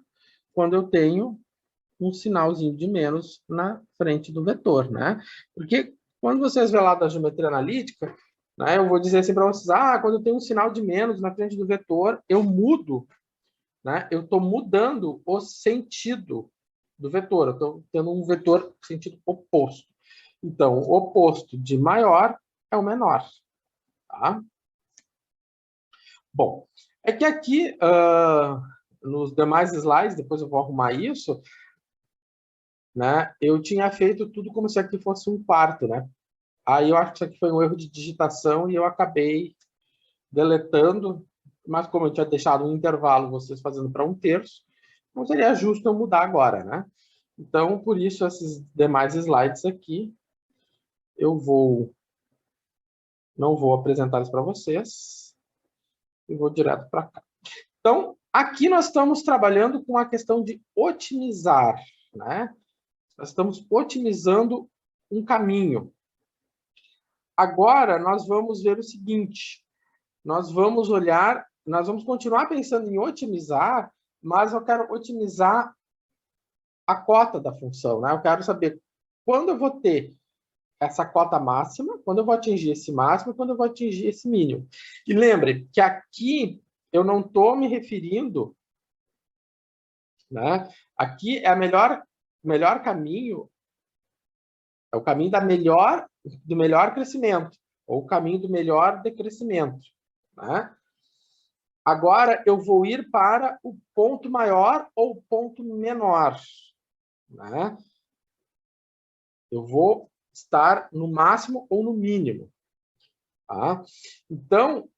quando eu tenho um sinalzinho de menos na frente do vetor, né? Porque quando vocês vê lá da geometria analítica, né, eu vou dizer assim para vocês, quando eu tenho um sinal de menos na frente do vetor, eu mudo, né? Eu estou mudando o sentido do vetor, eu estou tendo um vetor sentido oposto. Então, o oposto de maior é o menor, tá? Bom, é que aqui, nos demais slides, depois eu vou arrumar isso, né? Eu tinha feito tudo como se aqui fosse 1/4, né? Aí eu acho que isso aqui foi um erro de digitação e eu acabei deletando, mas como eu tinha deixado um intervalo vocês fazendo para 1/3, não seria justo eu mudar agora, né? Então, por isso, esses demais slides aqui, não vou apresentá-los para vocês e vou direto para cá. Então, aqui nós estamos trabalhando com a questão de otimizar, né? Nós estamos otimizando um caminho. Agora, nós vamos ver o seguinte, nós vamos continuar pensando em otimizar, mas eu quero otimizar a cota da função, né? Eu quero saber quando eu vou ter essa cota máxima, quando eu vou atingir esse máximo, quando eu vou atingir esse mínimo. E lembre que aqui eu não estou me referindo, né? Aqui é melhor caminho, é o caminho do melhor crescimento, ou o caminho do melhor decrescimento, né? Agora eu vou ir para o ponto maior ou ponto menor, né? Eu vou estar no máximo ou no mínimo. Tá? Então,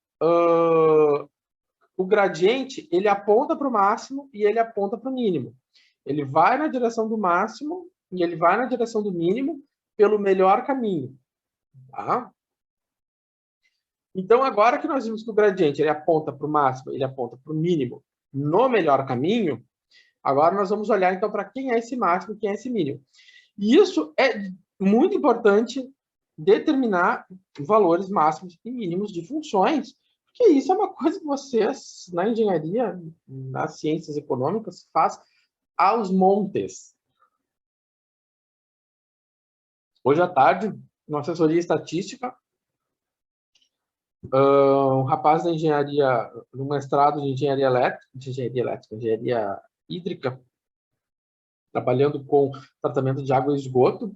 o gradiente, ele aponta para o máximo e ele aponta para o mínimo. Ele vai na direção do máximo e ele vai na direção do mínimo pelo melhor caminho. Tá? Então, agora que nós vimos que o gradiente ele aponta para o máximo, ele aponta para o mínimo no melhor caminho, agora nós vamos olhar, então, para quem é esse máximo e quem é esse mínimo. E isso é muito importante determinar valores máximos e mínimos de funções, porque isso é uma coisa que vocês, na engenharia, nas ciências econômicas, faz aos montes. Hoje à tarde, na assessoria estatística, um rapaz da engenharia, no mestrado de engenharia engenharia hídrica, trabalhando com tratamento de água e esgoto,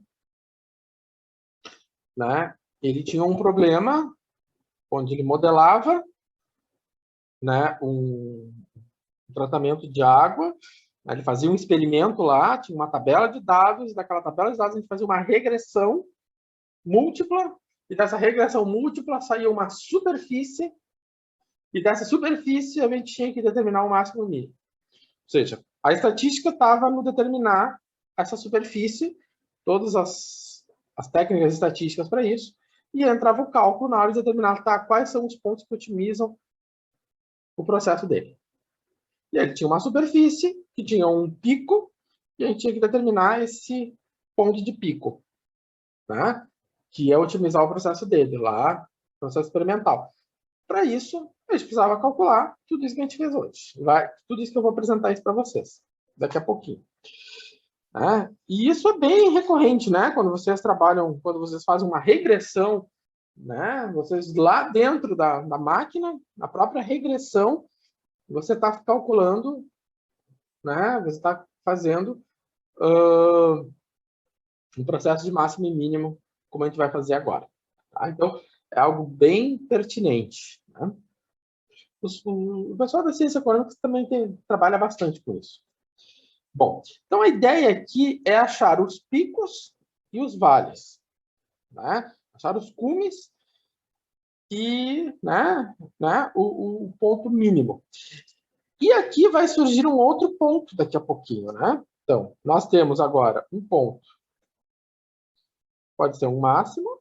né? Ele tinha um problema onde ele modelava, né, um tratamento de água, né? Ele fazia um experimento lá, tinha uma tabela de dados, e daquela tabela de dados a gente fazia uma regressão múltipla, e dessa regressão múltipla saía uma superfície, e dessa superfície a gente tinha que determinar o máximo e o mínimo. Ou seja, a estatística estava no determinar essa superfície, todas as técnicas estatísticas para isso, e entrava o cálculo na hora de determinar quais são os pontos que otimizam o processo dele. E ele tinha uma superfície que tinha um pico, e a gente tinha que determinar esse ponto de pico, né? Que é otimizar o processo dele, lá, processo experimental. Para isso, a gente precisava calcular tudo isso que a gente fez hoje. Tudo isso que eu vou apresentar isso para vocês, daqui a pouquinho. E isso é bem recorrente, né? Quando vocês trabalham, quando vocês fazem uma regressão, né? Vocês lá dentro da máquina, na própria regressão, você está calculando, né? Você está fazendo um processo de máximo e mínimo, como a gente vai fazer agora. Tá? Então, é algo bem pertinente. Né? O pessoal da ciência econômica também trabalha bastante com isso. Bom, então a ideia aqui é achar os picos e os vales. Né? Achar os cumes e o ponto mínimo. E aqui vai surgir um outro ponto daqui a pouquinho. Né? Então, nós temos agora um ponto. Pode ser um máximo.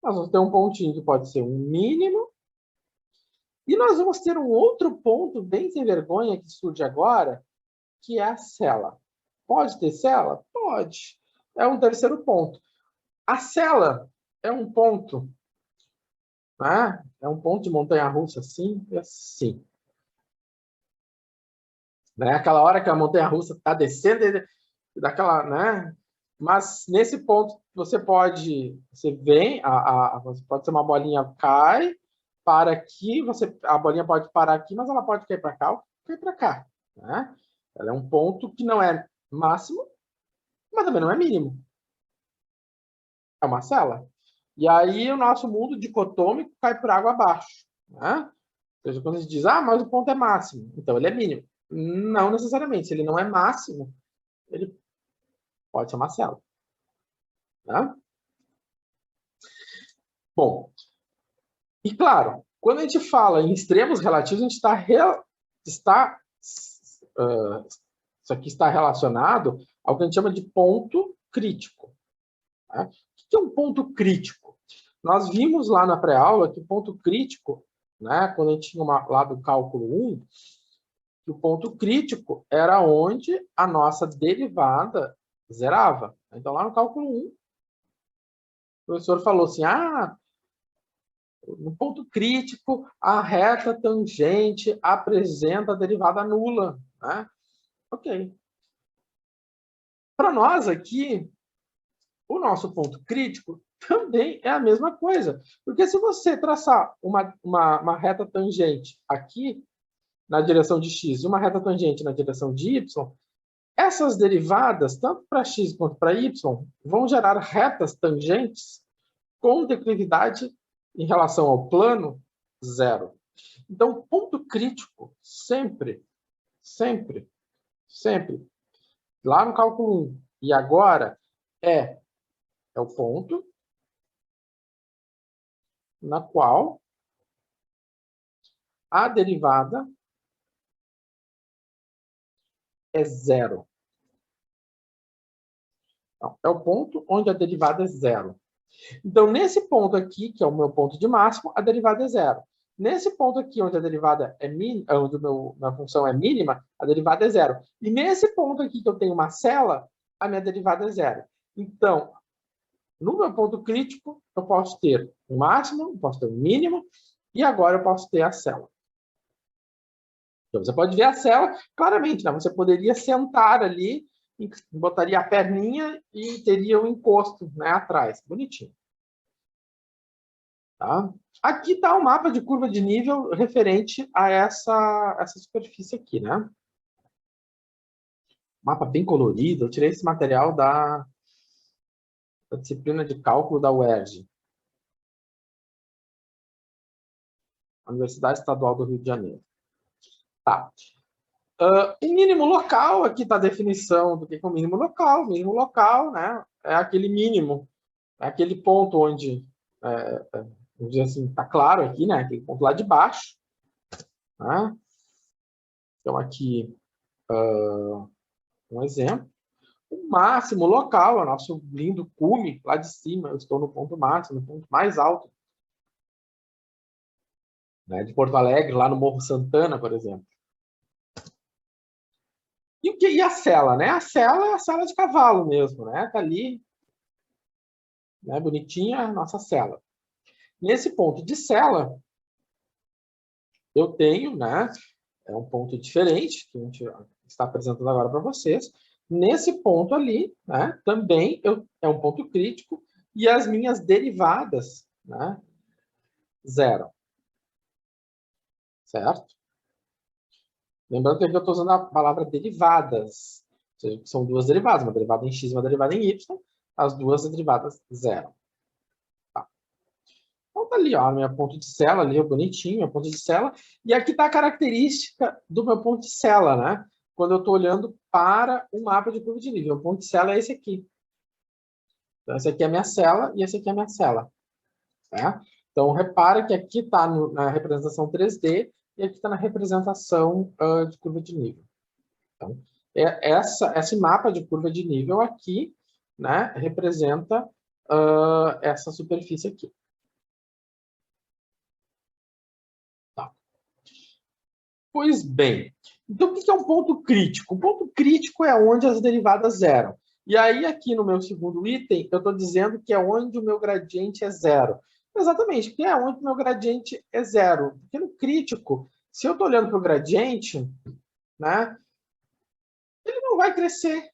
Nós vamos ter um pontinho que pode ser um mínimo. E nós vamos ter um outro ponto bem sem vergonha que surge agora, que é a cela. Pode ter cela? Pode. É um terceiro ponto. A cela é um ponto, né? É um ponto de montanha-russa assim e assim. Né? Aquela hora que a montanha-russa está descendo, daquela, né? Mas nesse ponto você pode ser uma bolinha cai, para aqui, a bolinha pode parar aqui, mas ela pode cair para cá ou cair para cá. Né? Ela é um ponto que não é máximo, mas também não é mínimo. É uma cela. E aí o nosso mundo dicotômico cai por água abaixo. Né? Ou seja, quando a gente diz, mas o ponto é máximo, então ele é mínimo. Não necessariamente. Se ele não é máximo, ele pode ser uma cela. Né? Bom, e claro, quando a gente fala em extremos relativos, a gente isso aqui está relacionado ao que a gente chama de ponto crítico. Né? O que é um ponto crítico? Nós vimos lá na pré-aula que o ponto crítico, né, quando a gente tinha lá do cálculo 1, que o ponto crítico era onde a nossa derivada zerava. Então, lá no cálculo 1, o professor falou assim, no ponto crítico, a reta tangente apresenta a derivada nula. Né? Ok. Para nós aqui, o nosso ponto crítico também é a mesma coisa. Porque se você traçar uma reta tangente aqui, na direção de x, e uma reta tangente na direção de y, essas derivadas, tanto para x quanto para y, vão gerar retas tangentes com declividade em relação ao plano, zero. Então, o ponto crítico sempre lá no cálculo 1 e agora é o ponto na qual a derivada é zero. Então, é o ponto onde a derivada é zero. Então, nesse ponto aqui, que é o meu ponto de máximo, a derivada é zero. Nesse ponto aqui, onde a derivada é mínima, onde minha função é mínima, a derivada é zero. E nesse ponto aqui, que eu tenho uma cela, a minha derivada é zero. Então, no meu ponto crítico, eu posso ter o máximo, eu posso ter o mínimo, e agora eu posso ter a cela. Então, você pode ver a cela claramente, né? Você poderia sentar ali, botaria a perninha e teria o encosto, né, atrás. Bonitinho. Tá? Aqui está o mapa de curva de nível referente a essa superfície aqui, né? Mapa bem colorido. Eu tirei esse material da disciplina de cálculo da UERJ. Universidade Estadual do Rio de Janeiro. Tá. O mínimo local, aqui está a definição do que é o mínimo local. O mínimo local, né, é aquele mínimo, é aquele ponto onde, vamos dizer assim, está claro aqui, né, aquele ponto lá de baixo. Né? Então, aqui, um exemplo. O máximo local é o nosso lindo cume, lá de cima. Eu estou no ponto máximo, no ponto mais alto, né, de Porto Alegre, lá no Morro Santana, por exemplo. E a cela, né? A cela é a cela de cavalo mesmo, né? Tá ali, né? Bonitinha a nossa cela. Nesse ponto de cela, eu tenho, né? É um ponto diferente que a gente está apresentando agora para vocês. Nesse ponto ali, né? Também é um ponto crítico e as minhas derivadas, né? Zero. Certo? Lembrando que aqui eu estou usando a palavra derivadas. Ou seja, são duas derivadas, uma derivada em x e uma derivada em y. As duas derivadas zero. Tá. Então tá ali, ó, meu ponto de cela ali, bonitinho, meu ponto de cela. E aqui está a característica do meu ponto de cela, né? Quando eu estou olhando para o mapa de curva de nível. O ponto de cela é esse aqui. Então, esse aqui é a minha cela e esse aqui é a minha cela. Tá? Então, repara que aqui está na representação 3D e aqui está na representação de curva de nível. Então, esse mapa de curva de nível aqui, né, representa essa superfície aqui. Tá. Pois bem, então o que é um ponto crítico? O ponto crítico é onde as derivadas zeram. E aí, aqui no meu segundo item, eu estou dizendo que é onde o meu gradiente é zero. Exatamente, que é onde o meu gradiente é zero. Porque no crítico, se eu estou olhando para o gradiente, né, ele não vai crescer.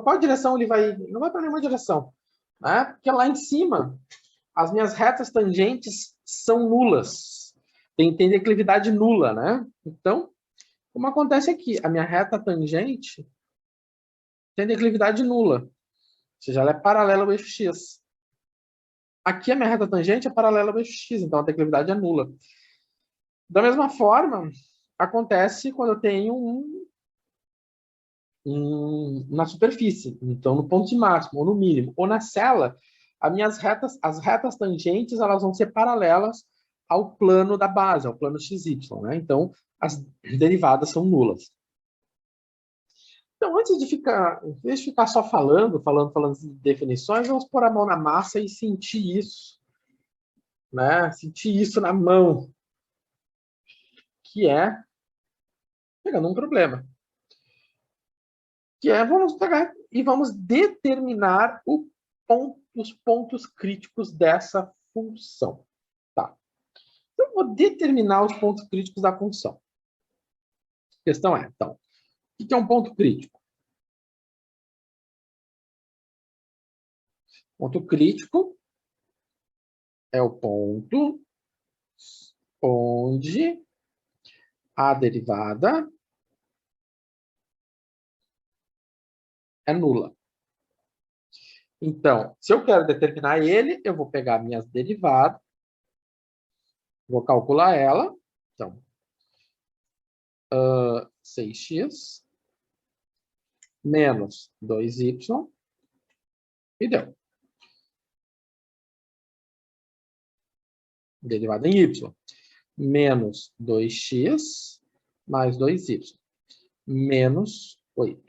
Qual direção ele vai? Não vai para nenhuma direção. Né? Porque lá em cima, as minhas retas tangentes são nulas. Tem declividade nula, né? Então, como acontece aqui? A minha reta tangente tem declividade nula. Ou seja, ela é paralela ao eixo x. Aqui a minha reta tangente é paralela ao eixo x, então a declividade é nula. Da mesma forma, acontece quando eu tenho na superfície, então no ponto de máximo, ou no mínimo, ou na cela, as retas tangentes elas vão ser paralelas ao plano da base, ao plano xy, né? Então, as derivadas são nulas. Então, antes de ficar só falando de definições, vamos pôr a mão na massa e sentir isso, né? Sentir isso na mão, que é pegando um problema. Que é, vamos pegar e vamos determinar os pontos críticos dessa função. Tá. Então, eu vou determinar os pontos críticos da função. A questão é, então, o que é um ponto crítico? Ponto crítico é o ponto onde a derivada é nula. Então, se eu quero determinar ele, eu vou pegar minhas derivadas, vou calcular ela. Então, 6x menos 2y e deu. Derivada em y. Menos 2x mais 2y. Menos 8.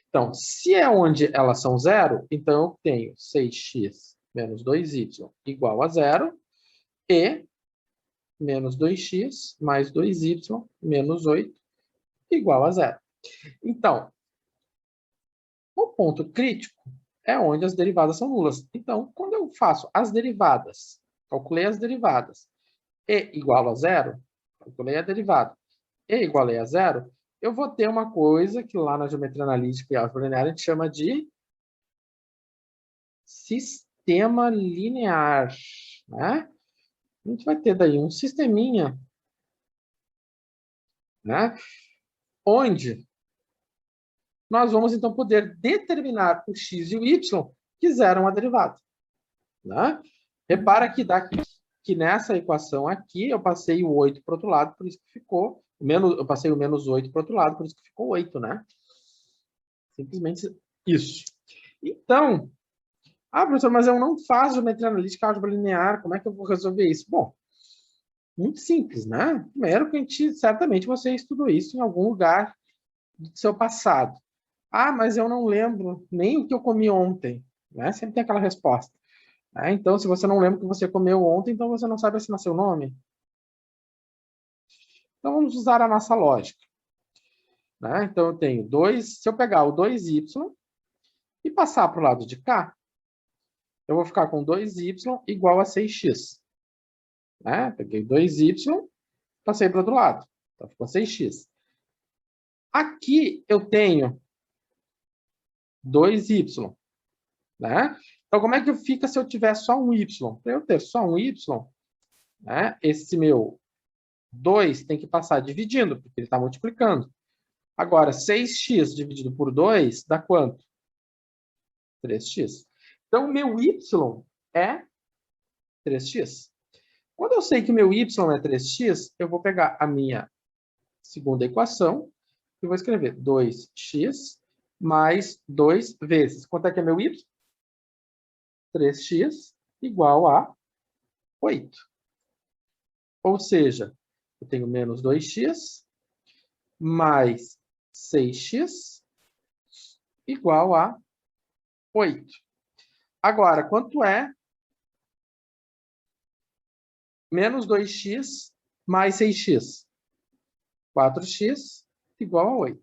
Então, se é onde elas são zero, então eu tenho 6x menos 2y igual a zero e menos 2x mais 2y menos 8 igual a zero. Então, o ponto crítico é onde as derivadas são nulas. Então, quando eu faço as derivadas, calculei as derivadas, e igual a zero, calculei a derivada, e igualei a zero, eu vou ter uma coisa que lá na geometria analítica e álgebra linear a gente chama de sistema linear, né? A gente vai ter daí um sisteminha, né? Onde nós vamos, então, poder determinar o x e o y que zeram a derivada, né? Repara que nessa equação aqui, eu passei o 8 para o outro lado, por isso que ficou... eu passei o menos 8 para o outro lado, por isso que ficou 8, né? Simplesmente isso. Então, professor, mas eu não faço geometria analítica, álgebra linear, como é que eu vou resolver isso? Bom, muito simples, né? Primeiro que certamente você estudou isso em algum lugar do seu passado. Mas eu não lembro nem o que eu comi ontem, né? Sempre tem aquela resposta. Então, se você não lembra o que você comeu ontem, então você não sabe assinar seu nome. Então, vamos usar a nossa lógica, né? Então, eu tenho 2, se eu pegar o 2y e passar para o lado de cá, eu vou ficar com 2y igual a 6x. Né? Peguei 2y, passei para o outro lado. Então, ficou 6x. Aqui eu tenho 2y. Né? Então, como é que fica se eu tiver só um y? Para eu ter só um y, né, esse meu 2 tem que passar dividindo, porque ele está multiplicando. Agora, 6x dividido por 2 dá quanto? 3x. Então, o meu y é 3x. Quando eu sei que o meu y é 3x, eu vou pegar a minha segunda equação e vou escrever 2x mais 2 vezes. Quanto é que é meu y? 3x igual a 8. Ou seja, eu tenho menos 2x mais 6x igual a 8. Agora, quanto é menos 2x mais 6x? 4x igual a 8.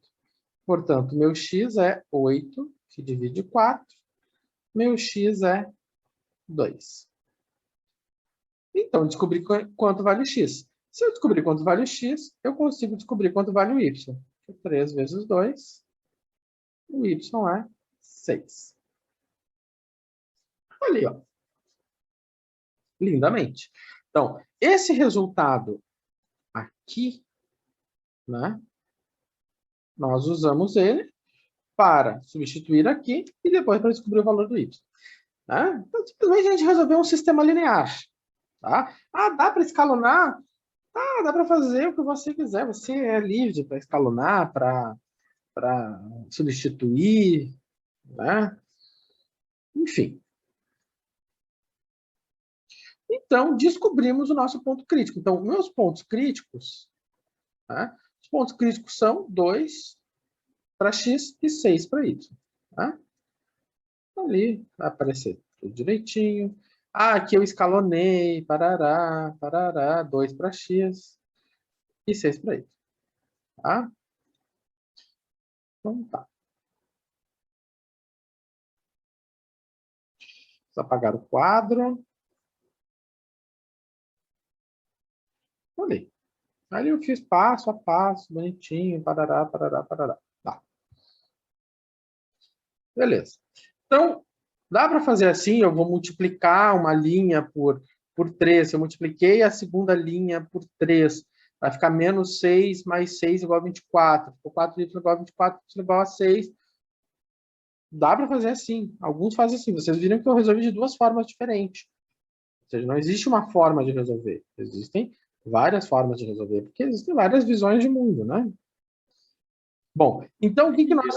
Portanto, meu x é 8, que divide 4. Meu x é 2. Então, descobri quanto vale o x. Se eu descobrir quanto vale o x, eu consigo descobrir quanto vale o y. 3 vezes 2, o y é 6. Ali, ó. Lindamente. Então, esse resultado aqui, né, nós usamos ele para substituir aqui e depois para descobrir o valor do y. Né? Então, simplesmente a gente resolveu um sistema linear. Tá? Dá para escalonar? Dá para fazer o que você quiser. Você é livre para escalonar, para substituir, né? Enfim. Então, descobrimos o nosso ponto crítico. Então, meus pontos críticos, né? Os pontos críticos são 2 para x e 6 para y. Tá? Ali vai aparecer tudo direitinho. Aqui eu escalonei, parará, parará, 2 para x e 6 para y. Tá? Então tá. Vou apagar o quadro. Ali. Ali eu fiz passo a passo, bonitinho, parará, parará, parará. Tá. Beleza. Então, dá para fazer assim, eu vou multiplicar uma linha por 3. Se eu multipliquei a segunda linha por 3, vai ficar menos 6 mais 6 igual a 24. Ficou 4y igual a 24, y igual a 6. Dá para fazer assim. Alguns fazem assim. Vocês viram que eu resolvi de duas formas diferentes. Ou seja, não existe uma forma de resolver. Existem várias formas de resolver, porque existem várias visões de mundo, né? Bom, então o que nós...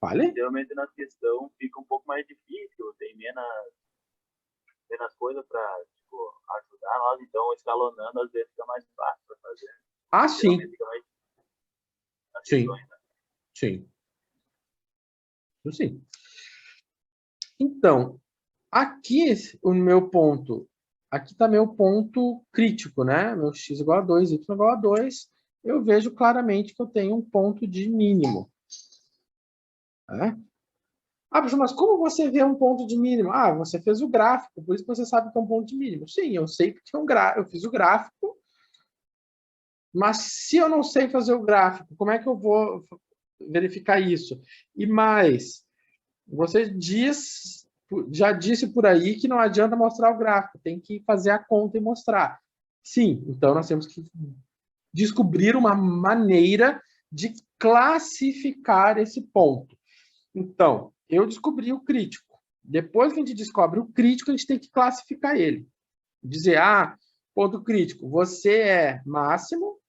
Fale? Geralmente na questão fica um pouco mais difícil, tem menos coisas para tipo, ajudar nós, então escalonando às vezes fica mais fácil para fazer. Ah, Geralmente sim. fica mais as Sim, questões, né? sim. Isso sim. Então, aqui o meu ponto, aqui está meu ponto crítico, né? Meu x igual a 2, y igual a 2, eu vejo claramente que eu tenho um ponto de mínimo. Né? Ah, professor, mas como você vê um ponto de mínimo? Ah, você fez o gráfico, por isso que você sabe que é um ponto de mínimo. Sim, eu sei porque eu fiz o gráfico, mas se eu não sei fazer o gráfico, como é que eu vou verificar isso? E mais, você já disse por aí que não adianta mostrar o gráfico, tem que fazer a conta e mostrar. Sim, então nós temos que descobrir uma maneira de classificar esse ponto. Então, eu descobri o crítico. Depois que a gente descobre o crítico, a gente tem que classificar ele. Dizer, ponto crítico, você é máximo,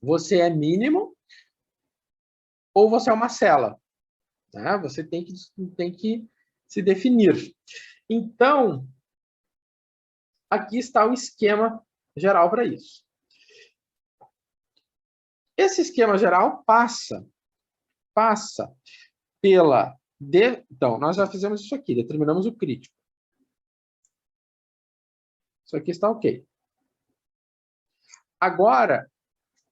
você é mínimo, ou você é uma cela. Né? Você tem que se definir. Então, aqui está o esquema geral para isso. Esse esquema geral passa pela... Então, nós já fizemos isso aqui, determinamos o crítico. Isso aqui está ok. Agora,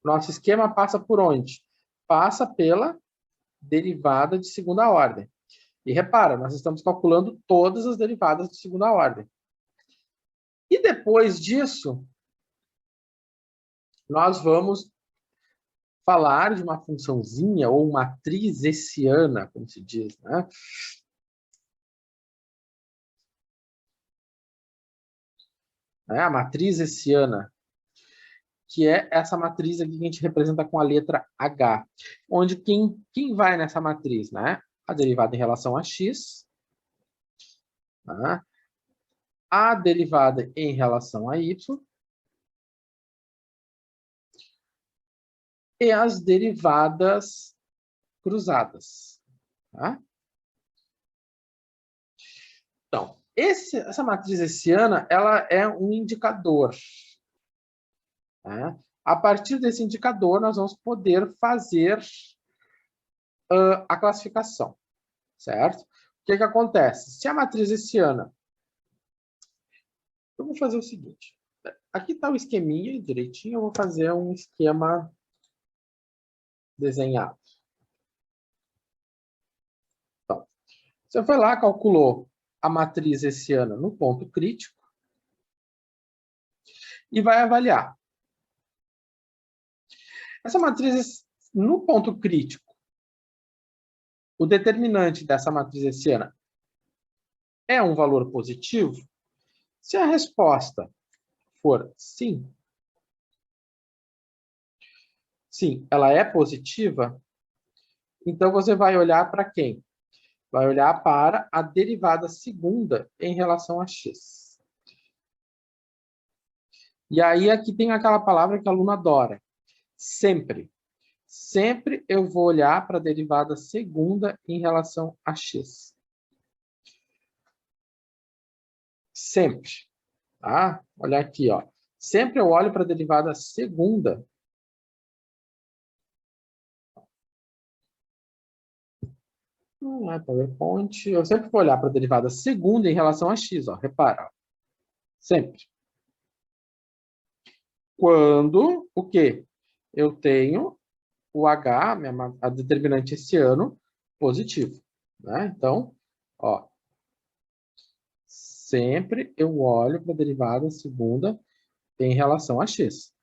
nosso esquema passa por onde? Passa pela derivada de segunda ordem. E repara, nós estamos calculando todas as derivadas de segunda ordem. E depois disso, nós vamos falar de uma funçãozinha ou matriz hessiana, como se diz, né? A matriz hessiana, que é essa matriz aqui que a gente representa com a letra H, onde quem vai nessa matriz, né? A derivada em relação a x, né? A derivada em relação a y e as derivadas cruzadas. Tá? Então, essa matriz hessiana, ela é um indicador. Tá? A partir desse indicador, nós vamos poder fazer a classificação, certo? O que acontece? Se a matriz hessiana... Eu vou fazer o seguinte. Aqui está o esqueminha direitinho, eu vou fazer um esquema desenhado. Então, você foi lá, calculou a matriz hessiana no ponto crítico e vai avaliar. Essa matriz no ponto crítico, o determinante dessa matriz hessiana é um valor positivo? Se a resposta for sim, ela é positiva, então você vai olhar para quem? Vai olhar para a derivada segunda em relação a x. E aí aqui tem aquela palavra que a aluna adora. Sempre. Sempre eu vou olhar para a derivada segunda em relação a x. Sempre. Tá? Olha aqui, ó. Sempre eu olho para a derivada segunda. Não é PowerPoint. Eu sempre vou olhar para a derivada segunda em relação a x, ó. Repara. Ó. Sempre. Quando o quê? Eu tenho o H, a determinante hessiano, positivo. Né? Então, ó, sempre eu olho para a derivada segunda em relação a x.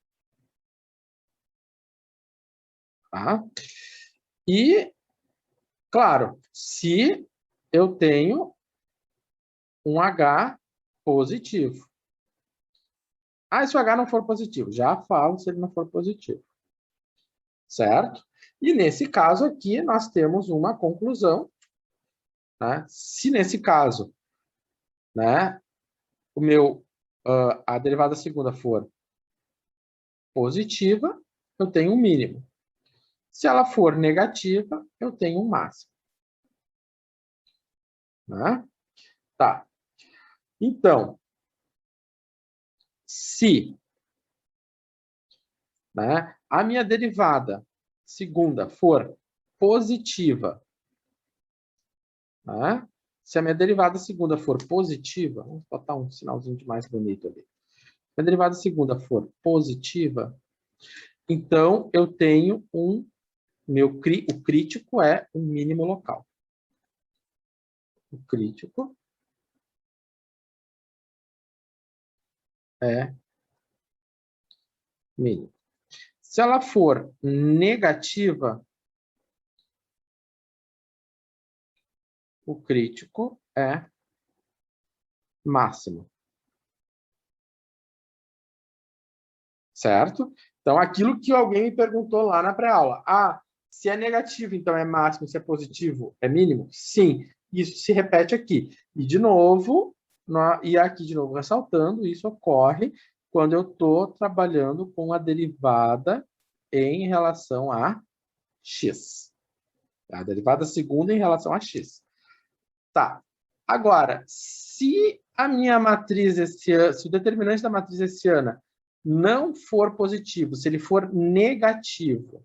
Tá? E, claro, se eu tenho um H positivo. E se o H não for positivo? Já falo se ele não for positivo. Certo? E nesse caso aqui, nós temos uma conclusão. Né? Se nesse caso, né, a derivada segunda for positiva, eu tenho um mínimo. Se ela for negativa, eu tenho um máximo. Né? Tá. Então, se, né, a minha derivada segunda for positiva, né? Se a minha derivada segunda for positiva, vamos botar um sinalzinho de mais bonito ali. Se a derivada segunda for positiva, então eu tenho o crítico é o mínimo local. O crítico é mínimo. Se ela for negativa, o crítico é máximo. Certo? Então, aquilo que alguém me perguntou lá na pré-aula. Ah, se é negativo, então é máximo, se é positivo, é mínimo? Sim, isso se repete aqui. E, de novo, e aqui, de novo, ressaltando, isso ocorre quando eu estou trabalhando com a derivada em relação a x. A derivada segunda em relação a x. Tá. Agora, se a minha matriz hessiana, se o determinante da matriz hessiana não for positivo, se ele for negativo,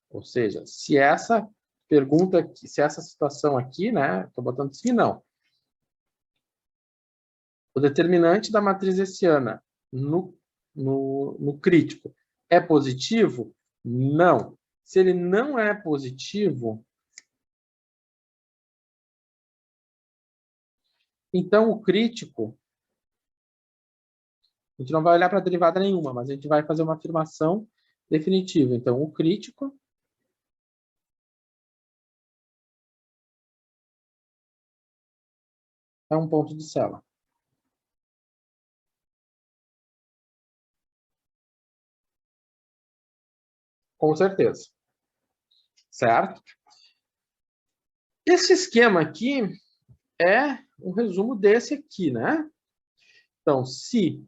ou seja, se essa pergunta aqui, se essa situação aqui, né, estou botando sim, não. O determinante da matriz hessiana no crítico é positivo? Não. Se ele não é positivo, então o crítico, a gente não vai olhar para derivada nenhuma, mas a gente vai fazer uma afirmação definitiva. Então, o crítico é um ponto de Cella. Com certeza. Certo? Esse esquema aqui é um resumo desse aqui, né? Então, se,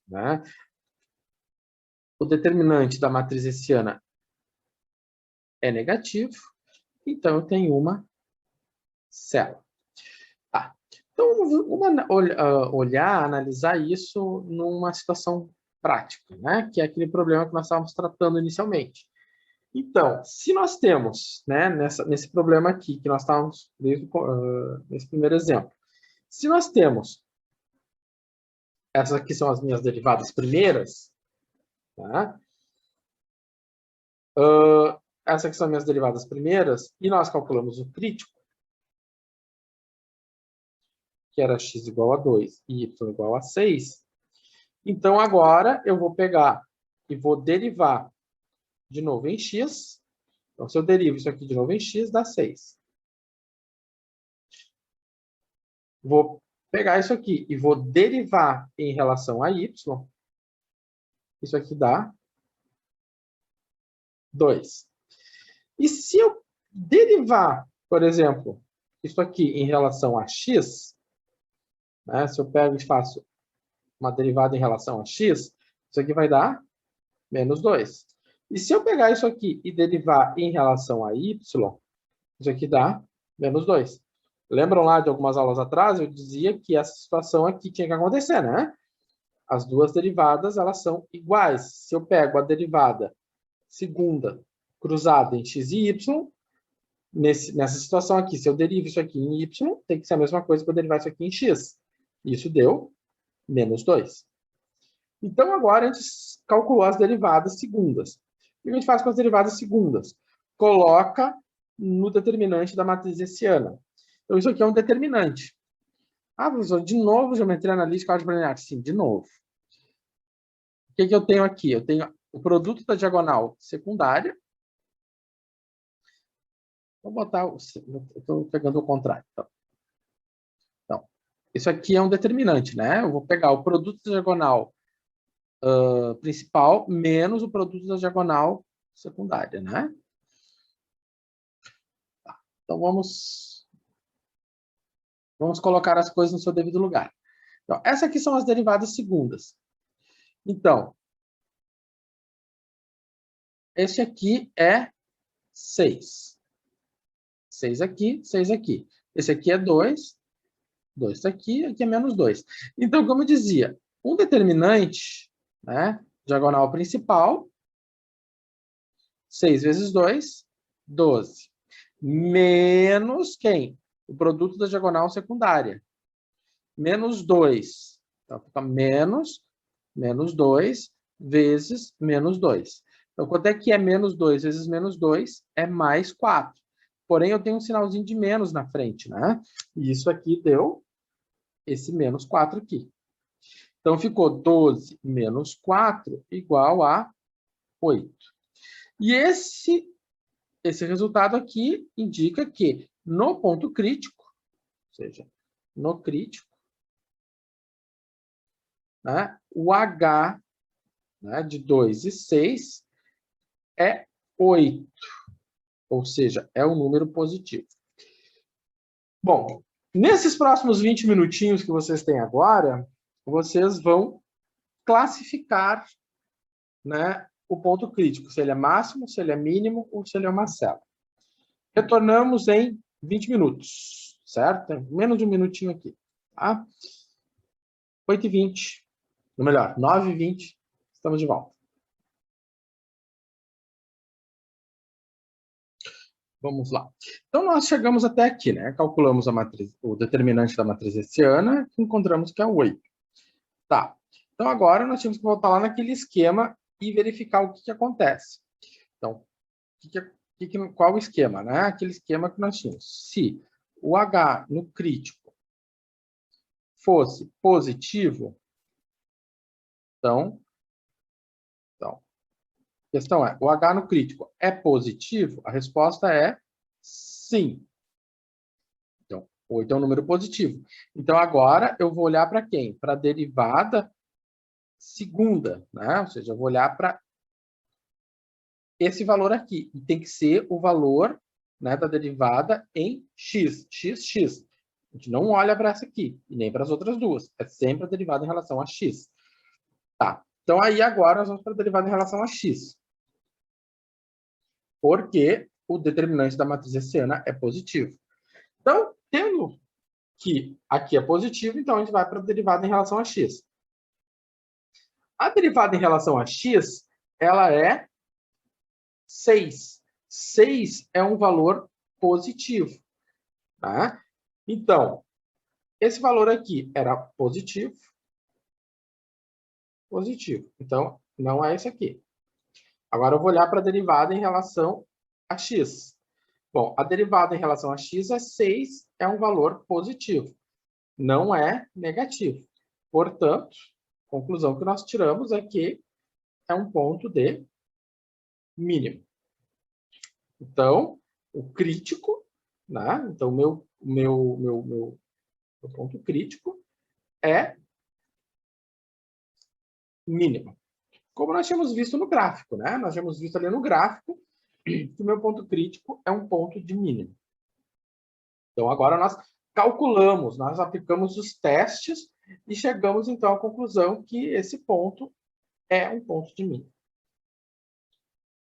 né, o determinante da matriz hessiana é negativo, então eu tenho uma célula. Tá. Então, vamos olhar, analisar isso numa situação prática, né? Que é aquele problema que nós estávamos tratando inicialmente. Então, se nós temos, né, nesse problema aqui, que nós estávamos nesse primeiro exemplo, se nós temos, essas aqui são as minhas derivadas primeiras, tá? Essas aqui são as minhas derivadas primeiras, e nós calculamos o crítico, que era x igual a 2 e y igual a 6. Então, agora eu vou pegar e vou derivar de novo em x. Então, se eu derivo isso aqui de novo em x, dá 6. Vou pegar isso aqui e vou derivar em relação a y. Isso aqui dá 2. E se eu derivar, por exemplo, isso aqui em relação a x, né, se eu pego e faço uma derivada em relação a x, isso aqui vai dar menos 2. E se eu pegar isso aqui e derivar em relação a y, isso aqui dá menos 2. Lembram lá de algumas aulas atrás? Eu dizia que essa situação aqui tinha que acontecer, né? As duas derivadas, elas são iguais. Se eu pego a derivada segunda cruzada em x e y, nessa situação aqui, se eu derivo isso aqui em y, tem que ser a mesma coisa que eu derivar isso aqui em x. Isso deu menos 2. Então, agora a gente calculou as derivadas segundas. O que a gente faz com as derivadas segundas? Coloca no determinante da matriz hessiana. Então, isso aqui é um determinante. Ah, professor, de novo geometria analítica álgebra linear? Sim, de novo. O que eu tenho aqui? Eu tenho o produto da diagonal secundária. Vou botar... Eu estou pegando o contrário. Então, isso aqui é um determinante, né? Eu vou pegar o produto da diagonal principal menos o produto da diagonal secundária, né? Tá. Então, vamos colocar as coisas no seu devido lugar. Então, essas aqui são as derivadas segundas. Então, Esse aqui é 6. 6 aqui, 6 aqui. Esse aqui é 2. 2 está aqui, aqui é menos 2. Então, como eu dizia, um determinante, né, diagonal principal, 6 vezes 2, 12. Menos quem? O produto da diagonal secundária. Menos 2. Então, fica menos 2 vezes menos 2. Então, quanto é que é menos 2 vezes menos 2? É mais 4. Porém, eu tenho um sinalzinho de menos na frente, né? E isso aqui deu esse menos 4 aqui. Então, ficou 12 menos 4 igual a 8. E esse resultado aqui indica que no ponto crítico, ou seja, no crítico, né, o H, né, de 2 e 6 é 8. Ou seja, é um número positivo. Bom, nesses próximos 20 minutinhos que vocês têm agora, vocês vão classificar, né, o ponto crítico, se ele é máximo, se ele é mínimo ou se ele é uma célula. Retornamos em 20 minutos, certo? Menos de um minutinho aqui, tá? 8h20, ou melhor, 9h20, estamos de volta. Vamos lá. Então, nós chegamos até aqui, né? Calculamos a matriz, o determinante da matriz hessiana, e encontramos que é 8. Tá. Então, agora nós temos que voltar lá naquele esquema e verificar o que acontece. Então, qual o esquema, né? Aquele esquema que nós tínhamos. Se o H no crítico fosse positivo, então, a questão é, o H no crítico é positivo? A resposta é sim. Então, 8 é um número positivo. Então, agora eu vou olhar para quem? Para a derivada segunda, né? Ou seja, eu vou olhar para esse valor aqui. E tem que ser o valor, né, da derivada em x. x. A gente não olha para essa aqui, e nem para as outras duas. É sempre a derivada em relação a x. Tá. Então, aí agora nós vamos para a derivada em relação a x. Porque o determinante da matriz hessiana é positivo. Então, tendo que aqui é positivo, então a gente vai para a derivada em relação a x. A derivada em relação a x, ela é 6. 6 é um valor positivo. Tá? Então, esse valor aqui era positivo. Positivo. Então, não é esse aqui. Agora eu vou olhar para a derivada em relação a x. Bom, a derivada em relação a x é 6, é um valor positivo. Não é negativo. Portanto, a conclusão que nós tiramos é que é um ponto de mínimo. Então, o crítico, né? Então, meu ponto crítico é mínimo. Como nós tínhamos visto no gráfico, né? Nós tínhamos visto ali no gráfico que o meu ponto crítico é um ponto de mínimo. Então, agora nós calculamos, nós aplicamos os testes e chegamos, então, à conclusão que esse ponto é um ponto de mínimo.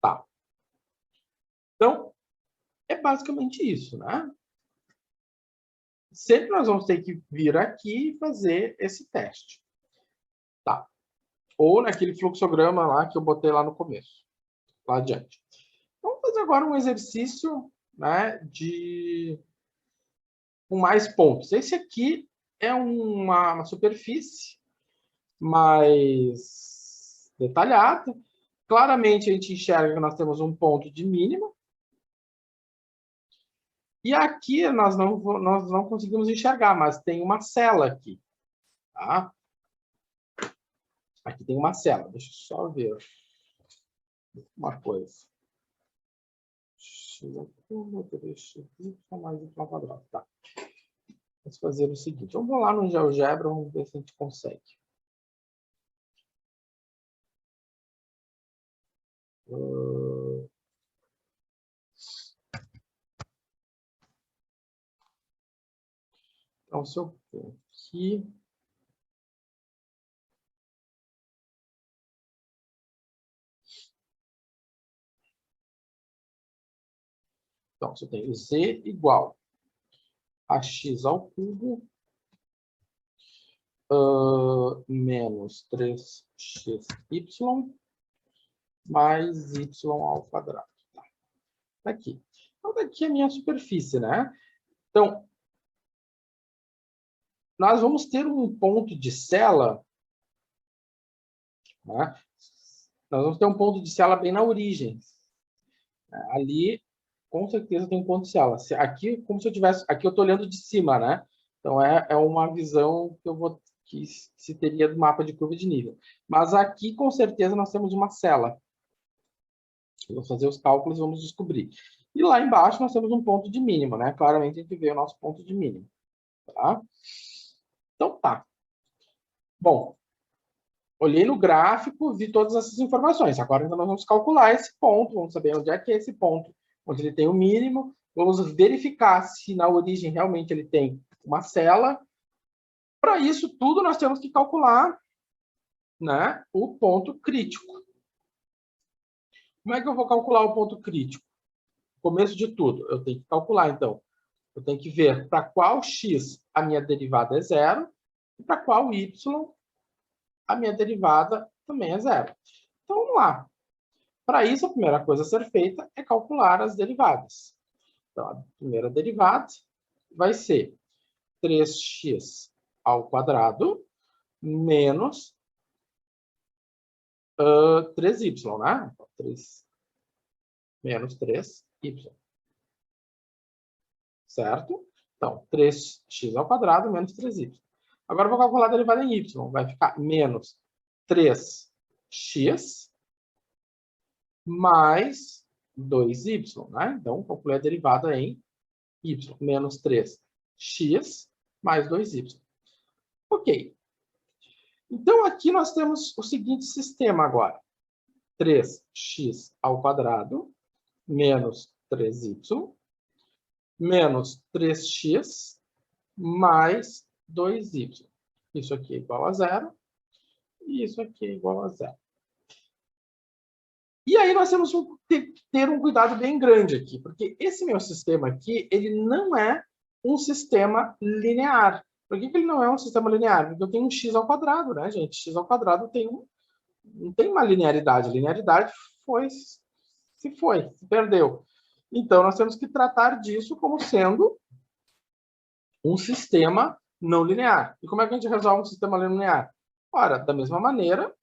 Tá. Então, é basicamente isso, né? Sempre nós vamos ter que vir aqui e fazer esse teste. Tá. Ou naquele fluxograma lá que eu botei lá no começo, lá adiante. Vamos fazer agora um exercício, né, com mais pontos. Esse aqui é uma superfície mais detalhada. Claramente a gente enxerga que nós temos um ponto de mínima. E aqui nós não conseguimos enxergar, mas tem uma cela aqui. Tá? Aqui tem uma cela. Deixa eu só ver uma coisa. Mais y quadrado. Tá. Vamos fazer o seguinte. Vamos lá no GeoGebra, vamos ver se a gente consegue. Então, se eu for aqui... Então, se eu tenho z igual a x ao cubo menos 3xy mais y ao quadrado. Tá. Aqui. Então, daqui é a minha superfície, né? Então, nós vamos ter um ponto de sela, né? Nós vamos ter um ponto de sela bem na origem. Ali, com certeza, tem um ponto de sela. Aqui, como se eu tivesse... Aqui eu estou olhando de cima, né? Então, é uma visão que eu vou... que se teria do mapa de curva de nível. Mas aqui, com certeza, nós temos uma sela. Vamos fazer os cálculos e vamos descobrir. E lá embaixo nós temos um ponto de mínimo, né? Claramente a gente vê o nosso ponto de mínimo. Tá? Então tá. Bom, olhei no gráfico, vi todas essas informações. Agora então, nós vamos calcular esse ponto, vamos saber onde é que é esse ponto, onde ele tem o mínimo. Vamos verificar se na origem realmente ele tem uma cela. Para isso tudo nós temos que calcular, né, o ponto crítico. Como é que eu vou calcular o ponto crítico? Começo de tudo, eu tenho que calcular, então. Eu tenho que ver para qual x a minha derivada é zero e para qual y a minha derivada também é zero. Então, vamos lá. Para isso, a primeira coisa a ser feita é calcular as derivadas. Então, a primeira derivada vai ser 3x ao quadrado menos 3y, né? 3 menos 3y. Certo? Então, 3x ao quadrado menos 3y. Agora, eu vou calcular a derivada em y. Vai ficar menos 3x mais 2y, né? Então, calculei a derivada em y. Menos 3x mais 2y. Ok. Então, aqui nós temos o seguinte sistema agora. 3x ao quadrado menos 3y menos 3x mais 2y. Isso aqui é igual a zero. E isso aqui é igual a zero. E aí nós temos que ter um cuidado bem grande aqui, porque esse meu sistema aqui, ele não é um sistema linear. Por que ele não é um sistema linear? Porque eu tenho um x ao quadrado, né, gente? X ao quadrado não tem uma linearidade. A linearidade se perdeu. Então, nós temos que tratar disso como sendo um sistema não linear. E como é que a gente resolve um sistema não linear? Ora, da mesma maneira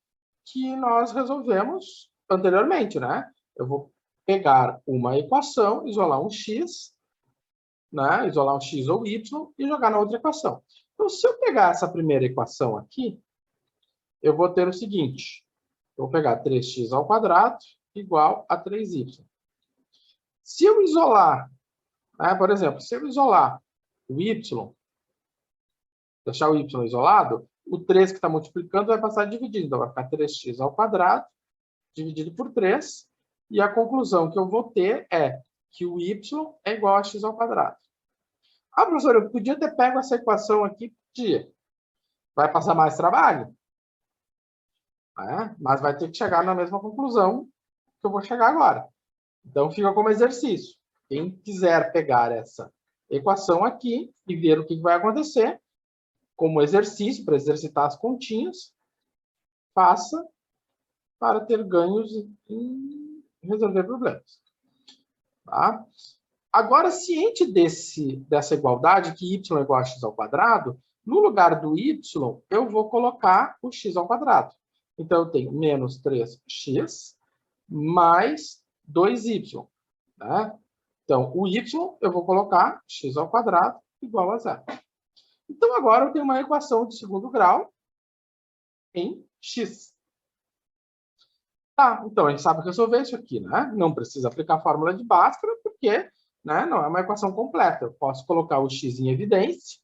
que nós resolvemos anteriormente, né? Eu vou pegar uma equação, isolar um x, né? Isolar um x ou y e jogar na outra equação. Então, se eu pegar essa primeira equação aqui, eu vou ter o seguinte. Eu vou pegar 3x ao quadrado igual a 3y. Se eu isolar, né, por exemplo, se eu isolar o y, deixar o y isolado, o 3 que está multiplicando vai passar dividindo. Então, vai ficar 3x ao quadrado dividido por 3. E a conclusão que eu vou ter é que o y é igual a x ao quadrado. Ah, professor, eu podia ter pego essa equação aqui? Podia. Vai passar mais trabalho? Mas vai ter que chegar na mesma conclusão que eu vou chegar agora. Então, fica como exercício. Quem quiser pegar essa equação aqui e ver o que vai acontecer, como exercício, para exercitar as continhas, faça para ter ganhos em resolver problemas. Tá? Agora, ciente dessa igualdade, que y é igual a x ao quadrado, no lugar do y, eu vou colocar o x ao quadrado. Então, eu tenho menos 3x mais 2y. Né? Então, o y eu vou colocar x ao quadrado igual a zero. Então, agora eu tenho uma equação de segundo grau em x. Tá, então a gente sabe resolver isso aqui, né? Não precisa aplicar a fórmula de Bhaskara, porque, né, não é uma equação completa. Eu posso colocar o x em evidência.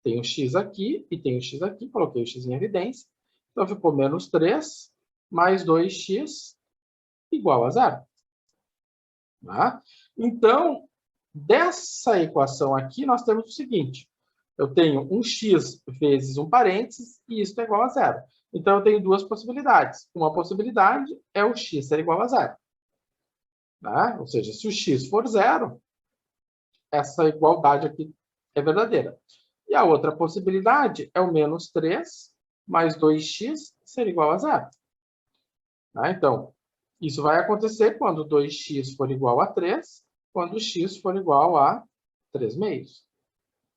Tem o x aqui e tem o x aqui. Coloquei o x em evidência. Então, ficou menos 3 mais 2x igual a zero. Tá? Então, dessa equação aqui, nós temos o seguinte. Eu tenho um x vezes um parênteses e isso é igual a zero. Então, eu tenho duas possibilidades. Uma possibilidade é o x ser igual a zero. Tá? Ou seja, se o x for zero, essa igualdade aqui é verdadeira. E a outra possibilidade é o menos 3 mais 2x ser igual a zero. Tá? Então, isso vai acontecer quando 2x for igual a 3, quando x for igual a 3 meios.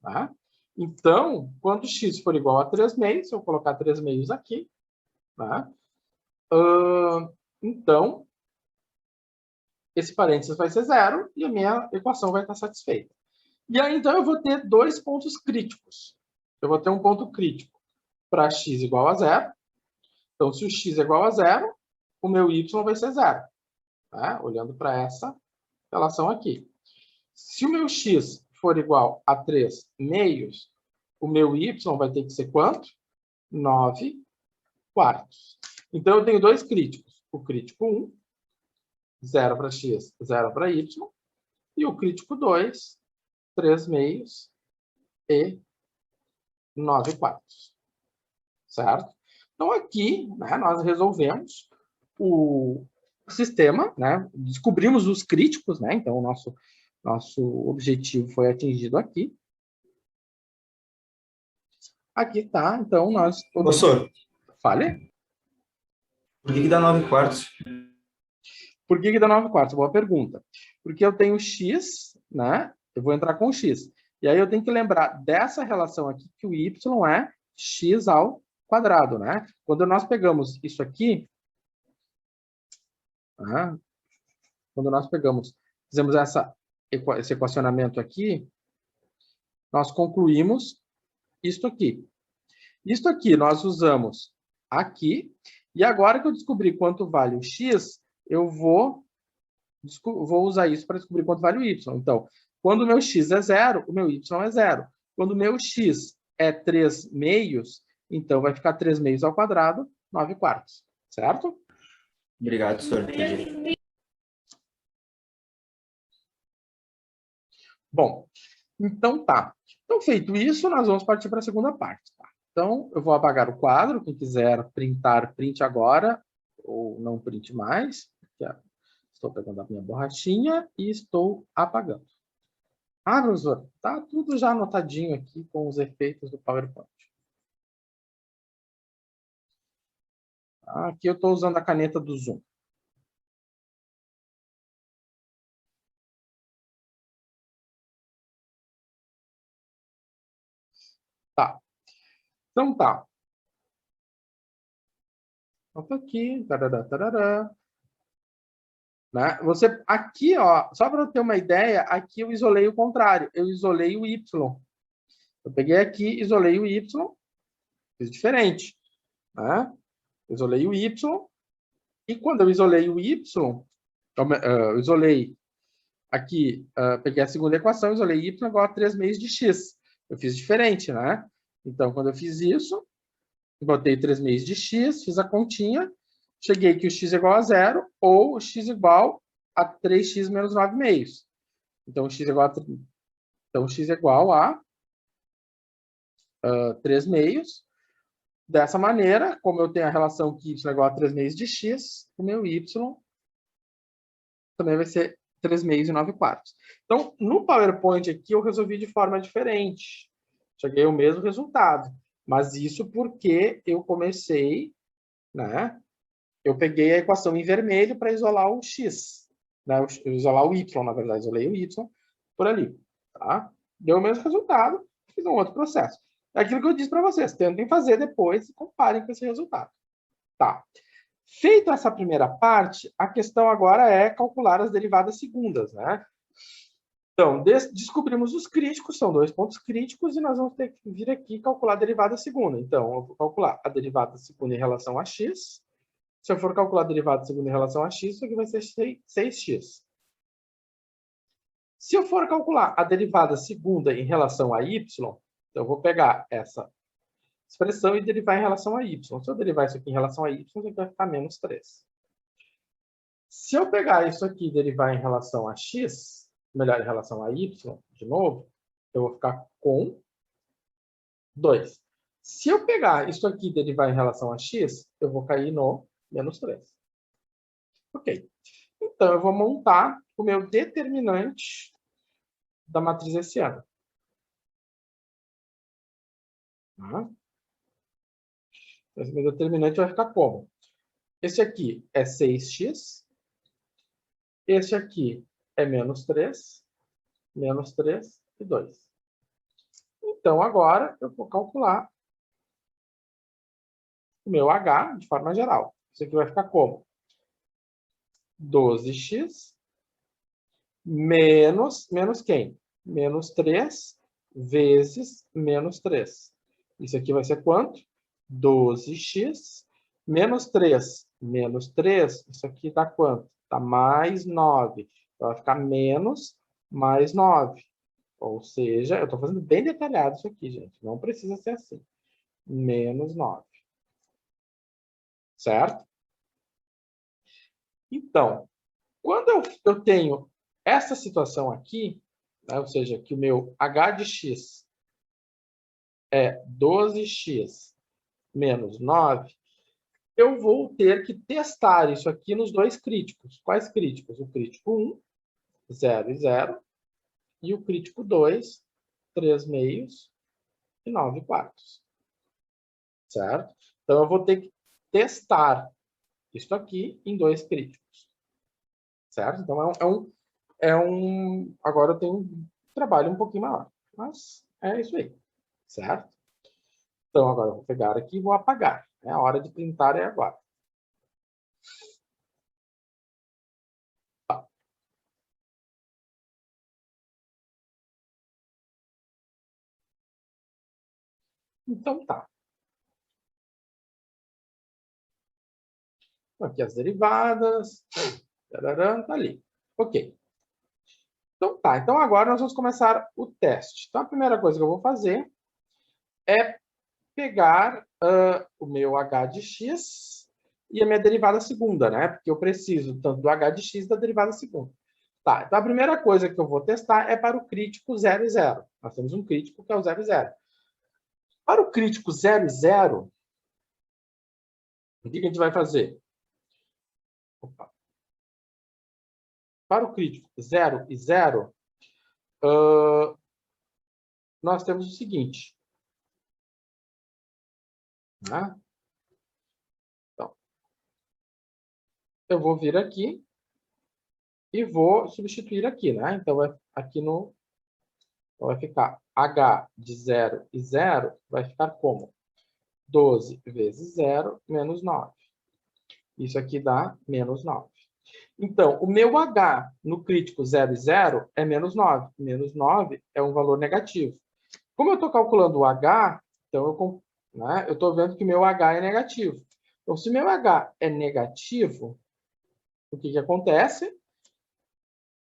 Tá? Então, quando x for igual a 3 meios, eu vou colocar 3 meios aqui. Tá? Então, esse parênteses vai ser zero e a minha equação vai estar satisfeita. E aí, então, eu vou ter dois pontos críticos. Eu vou ter um ponto crítico para x igual a zero. Então, se o x é igual a zero, o meu y vai ser zero. Tá? Olhando para essa relação aqui. Se o meu x for igual a 3 meios, o meu y vai ter que ser quanto? 9 quartos. Então, eu tenho dois críticos. O crítico 1, 0 para x, 0 para y. E o crítico 2, 3 meios e 9 quartos. Certo? Então, aqui, né, nós resolvemos o sistema, né? Descobrimos os críticos, né? Então, o nosso objetivo foi atingido aqui. Aqui está, então, nós... Professor, Fale. por que dá 9 quartos? Por que dá 9 quartos? Boa pergunta. Porque eu tenho x, né? Eu vou entrar com x. E aí eu tenho que lembrar dessa relação aqui, que o y é x ao quadrado, né? Quando nós pegamos isso aqui, né? Quando nós fizemos esse equacionamento aqui, nós concluímos isto aqui. Isto aqui nós usamos aqui, e agora que eu descobri quanto vale o x, eu vou usar isso para descobrir quanto vale o y. Então, quando o meu x é zero, o meu y é zero. Quando o meu x é 3 meios, então vai ficar 3 meios ao quadrado, 9 quartos. Certo? Obrigado, professor. Entendi. Bom, então tá. Então, feito isso, nós vamos partir para a segunda parte. Tá? Então, eu vou apagar o quadro. Quem quiser printar, printe agora, ou não printe mais. Estou pegando a minha borrachinha e estou apagando. Ah, professor, tá tudo já anotadinho aqui com os efeitos do PowerPoint. Aqui eu estou usando a caneta do Zoom. Tá. Então tá. Então tá aqui. Tarará, tarará. Né? Você, aqui, ó, só para eu ter uma ideia, aqui eu isolei o contrário. Eu isolei o y. Eu peguei aqui, isolei o y, fiz diferente. Né? Isolei o y. E quando eu isolei o y, eu isolei aqui, peguei a segunda equação, isolei y igual a 3 meios de x. Eu fiz diferente, né? Então, quando eu fiz isso, botei 3 meios de x, fiz a continha, cheguei que o x é igual a zero, ou o x igual a 3x menos 9 meios. Então, o x é igual a 3 meios. Dessa maneira, como eu tenho a relação que y é igual a 3 meios de x, o meu y também vai ser 3 meios e 9 quartos. Então, no PowerPoint aqui, eu resolvi de forma diferente. Cheguei ao mesmo resultado. Mas isso porque eu comecei, né? Eu peguei a equação em vermelho para isolar o x. Né? Isolar o y, na verdade. Isolei o y por ali. Tá? Deu o mesmo resultado, fiz um outro processo. É aquilo que eu disse para vocês. Tentem fazer depois e comparem com esse resultado. Tá. Feita essa primeira parte, a questão agora é calcular as derivadas segundas, né? Então, descobrimos os críticos, são dois pontos críticos, e nós vamos ter que vir aqui calcular a derivada segunda. Então, eu vou calcular a derivada segunda em relação a x. Se eu for calcular a derivada segunda em relação a x, isso aqui vai ser 6x. Se eu for calcular a derivada segunda em relação a y, então eu vou pegar essa expressão e derivar em relação a y. Se eu derivar isso aqui em relação a y, isso aqui vai ficar menos 3. Se eu pegar isso aqui e derivar em relação a x, melhor, em relação a y, de novo, eu vou ficar com 2. Se eu pegar isso aqui e derivar em relação a x, eu vou cair no menos 3. Ok. Então, eu vou montar o meu determinante da matriz hessiana. Tá? Esse meu determinante vai ficar como? Esse aqui é 6x. Esse aqui é menos 3 e 2. Então, agora, eu vou calcular o meu H de forma geral. Isso aqui vai ficar como? 12x menos quem? Menos 3 vezes menos 3. Isso aqui vai ser quanto? 12x menos 3. Menos 3, isso aqui dá quanto? Dá mais 9. Então, vai ficar menos mais 9. Ou seja, eu estou fazendo bem detalhado isso aqui, gente. Não precisa ser assim. Menos 9. Certo? Então, quando eu tenho essa situação aqui, né, ou seja, que o meu h de x é 12x menos 9, eu vou ter que testar isso aqui nos dois críticos. Quais críticos? O crítico 1, 0 e 0, e o crítico 2, 3 meios e 9 quartos. Certo? Então, eu vou ter que testar isso aqui em dois críticos. Certo? Então, agora eu tenho um trabalho um pouquinho maior. Mas é isso aí. Certo? Então, agora eu vou pegar aqui e vou apagar. A hora de printar é agora. Tá. Então, tá. Aqui as derivadas. Tararã, tá ali. Ok. Então, tá. Então, agora nós vamos começar o teste. Então, a primeira coisa que eu vou fazer é pegar o meu h de x e a minha derivada segunda, né? Porque eu preciso tanto do h de x da derivada segunda. Tá, então a primeira coisa que eu vou testar é para o crítico 0 e 0. Nós temos um crítico que é o 0 e 0. Para o crítico 0 e 0, o que a gente vai fazer? Opa. Para o crítico 0 e 0, nós temos o seguinte. Né? Então, eu vou vir aqui e vou substituir aqui, né? Então, aqui vai ficar h de 0 e 0, vai ficar como? 12 vezes 0 menos 9. Isso aqui dá menos 9. Então, o meu h no crítico 0 e 0 é menos 9. Menos 9 é um valor negativo. Como eu estou calculando o h, então eu estou vendo que o meu h é negativo. Então, se meu h é negativo, o que acontece?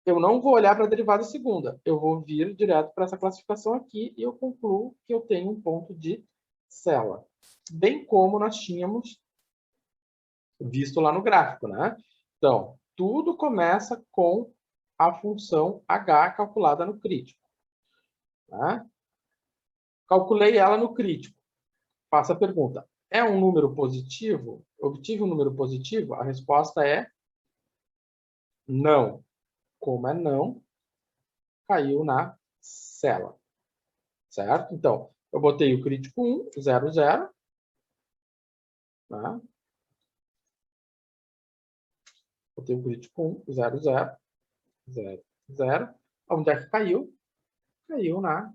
Eu não vou olhar para a derivada segunda. Eu vou vir direto para essa classificação aqui e eu concluo que eu tenho um ponto de célula. Bem como nós tínhamos visto lá no gráfico, né? Então, tudo começa com a função h calculada no crítico. Tá? Calculei ela no crítico. Faço a pergunta: é um número positivo? Obtive um número positivo? A resposta é não. Como é não, caiu na célula. Certo? Então, eu botei o crítico 1, 0, 0. Tá? Botei o crítico 1, 0, 0. 0, 0. Onde é que caiu? Caiu na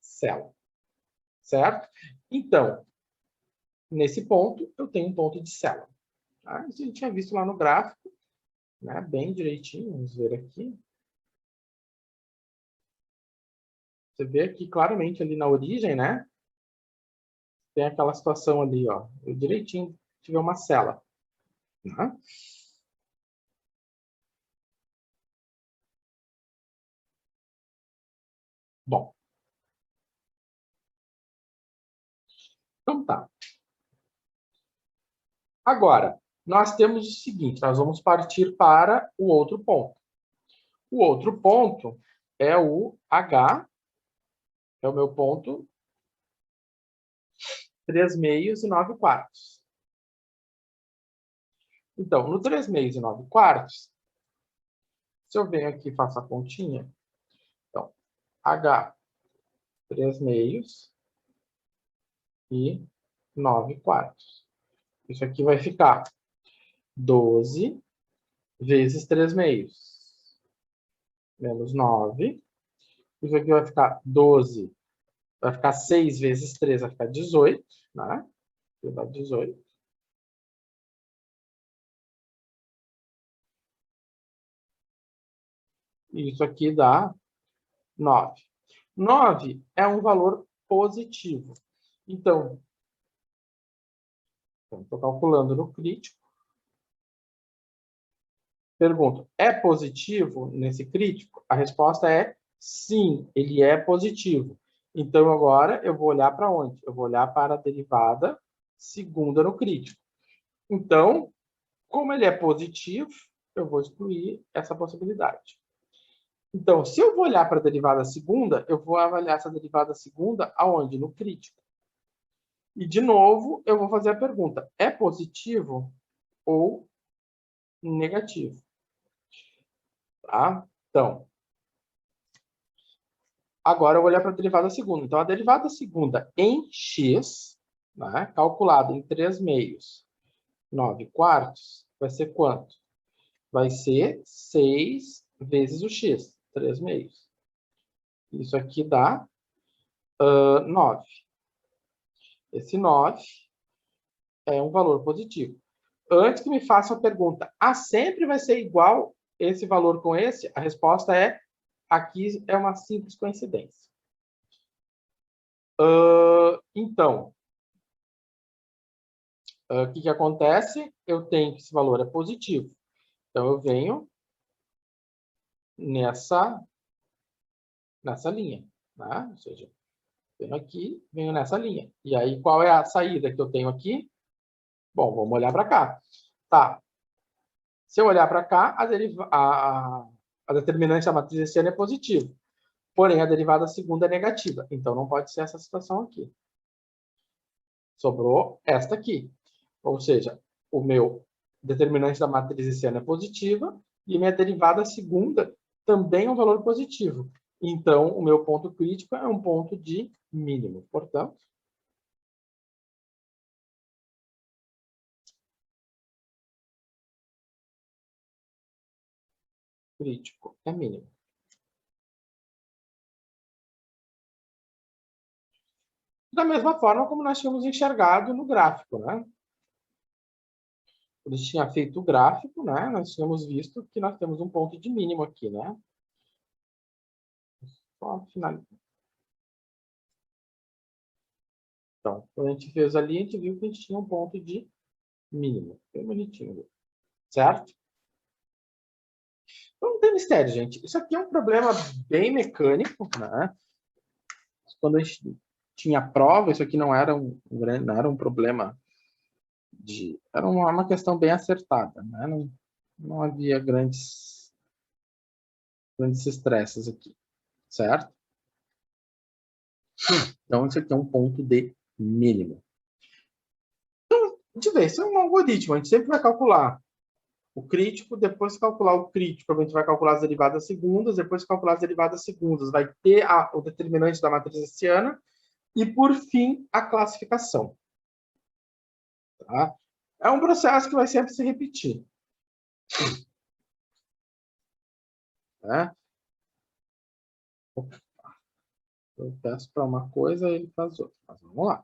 célula. Certo? Então, nesse ponto, eu tenho um ponto de célula. Tá? Isso a gente tinha visto lá no gráfico, né? Bem direitinho. Vamos ver aqui. Você vê aqui claramente ali na origem, né? Tem aquela situação ali, ó. Eu direitinho tive uma célula. Né? Bom. Então tá. Agora, nós temos o seguinte, nós vamos partir para o outro ponto. O outro ponto é o H, é o meu ponto 3 meios e 9 quartos. Então, no 3 meios e 9 quartos, se eu venho aqui e faço a continha, então, H 3/2 e 9/4. Isso aqui vai ficar 12 vezes 3/2 menos 9. Isso aqui vai ficar 12. Vai ficar 6 vezes 3, vai ficar 18, né? Vai dar 18. Isso aqui dá 9. 9 é um valor positivo. Então, estou calculando no crítico. Pergunto, é positivo nesse crítico? A resposta é sim, ele é positivo. Então, agora eu vou olhar para onde? Eu vou olhar para a derivada segunda no crítico. Então, como ele é positivo, eu vou excluir essa possibilidade. Então, se eu vou olhar para a derivada segunda, eu vou avaliar essa derivada segunda aonde? No crítico. E, de novo, eu vou fazer a pergunta, é positivo ou negativo? Tá? Então, agora eu vou olhar para a derivada segunda. Então, a derivada segunda em x, né, calculada em 3/2, 9/4, vai ser quanto? Vai ser 6 vezes o x, 3/2. Isso aqui dá 9. Esse 9 é um valor positivo. Antes que me façam a pergunta, sempre vai ser igual esse valor com esse? A resposta é, aqui é uma simples coincidência. Então, o que acontece? Eu tenho que esse valor é positivo. Então, eu venho nessa linha. Né? Ou seja, venho aqui, venho nessa linha. E aí, qual é a saída que eu tenho aqui? Bom, vamos olhar para cá. Tá. Se eu olhar para cá, a determinante da matriz hessiana é positiva. Porém, a derivada segunda é negativa. Então, não pode ser essa situação aqui. Sobrou esta aqui. Ou seja, o meu determinante da matriz hessiana é positiva e minha derivada segunda também é um valor positivo. Então, o meu ponto crítico é um ponto de mínimo. Portanto, crítico é mínimo. Da mesma forma como nós tínhamos enxergado no gráfico, né? Quando a gente tinha feito o gráfico, né? Nós tínhamos visto que nós temos um ponto de mínimo aqui, né? Só finalizar. Então, quando a gente fez ali, a gente viu que a gente tinha um ponto de mínimo. Bem bonitinho. Certo? Então, não tem mistério, gente. Isso aqui é um problema bem mecânico, né? Quando a gente tinha prova, isso aqui não era não era um problema era uma questão bem acertada, né? Não havia grandes estresses aqui, certo? Então, isso aqui é um ponto de mínimo. Então, a gente vê, isso é um algoritmo, a gente sempre vai calcular o crítico, depois de calcular o crítico, a gente vai calcular as derivadas segundas, depois de calcular as derivadas segundas, vai ter o determinante da matriz hessiana, e, por fim, a classificação. Tá? É um processo que vai sempre se repetir. Né? Eu peço para uma coisa, ele faz outra. Mas vamos lá.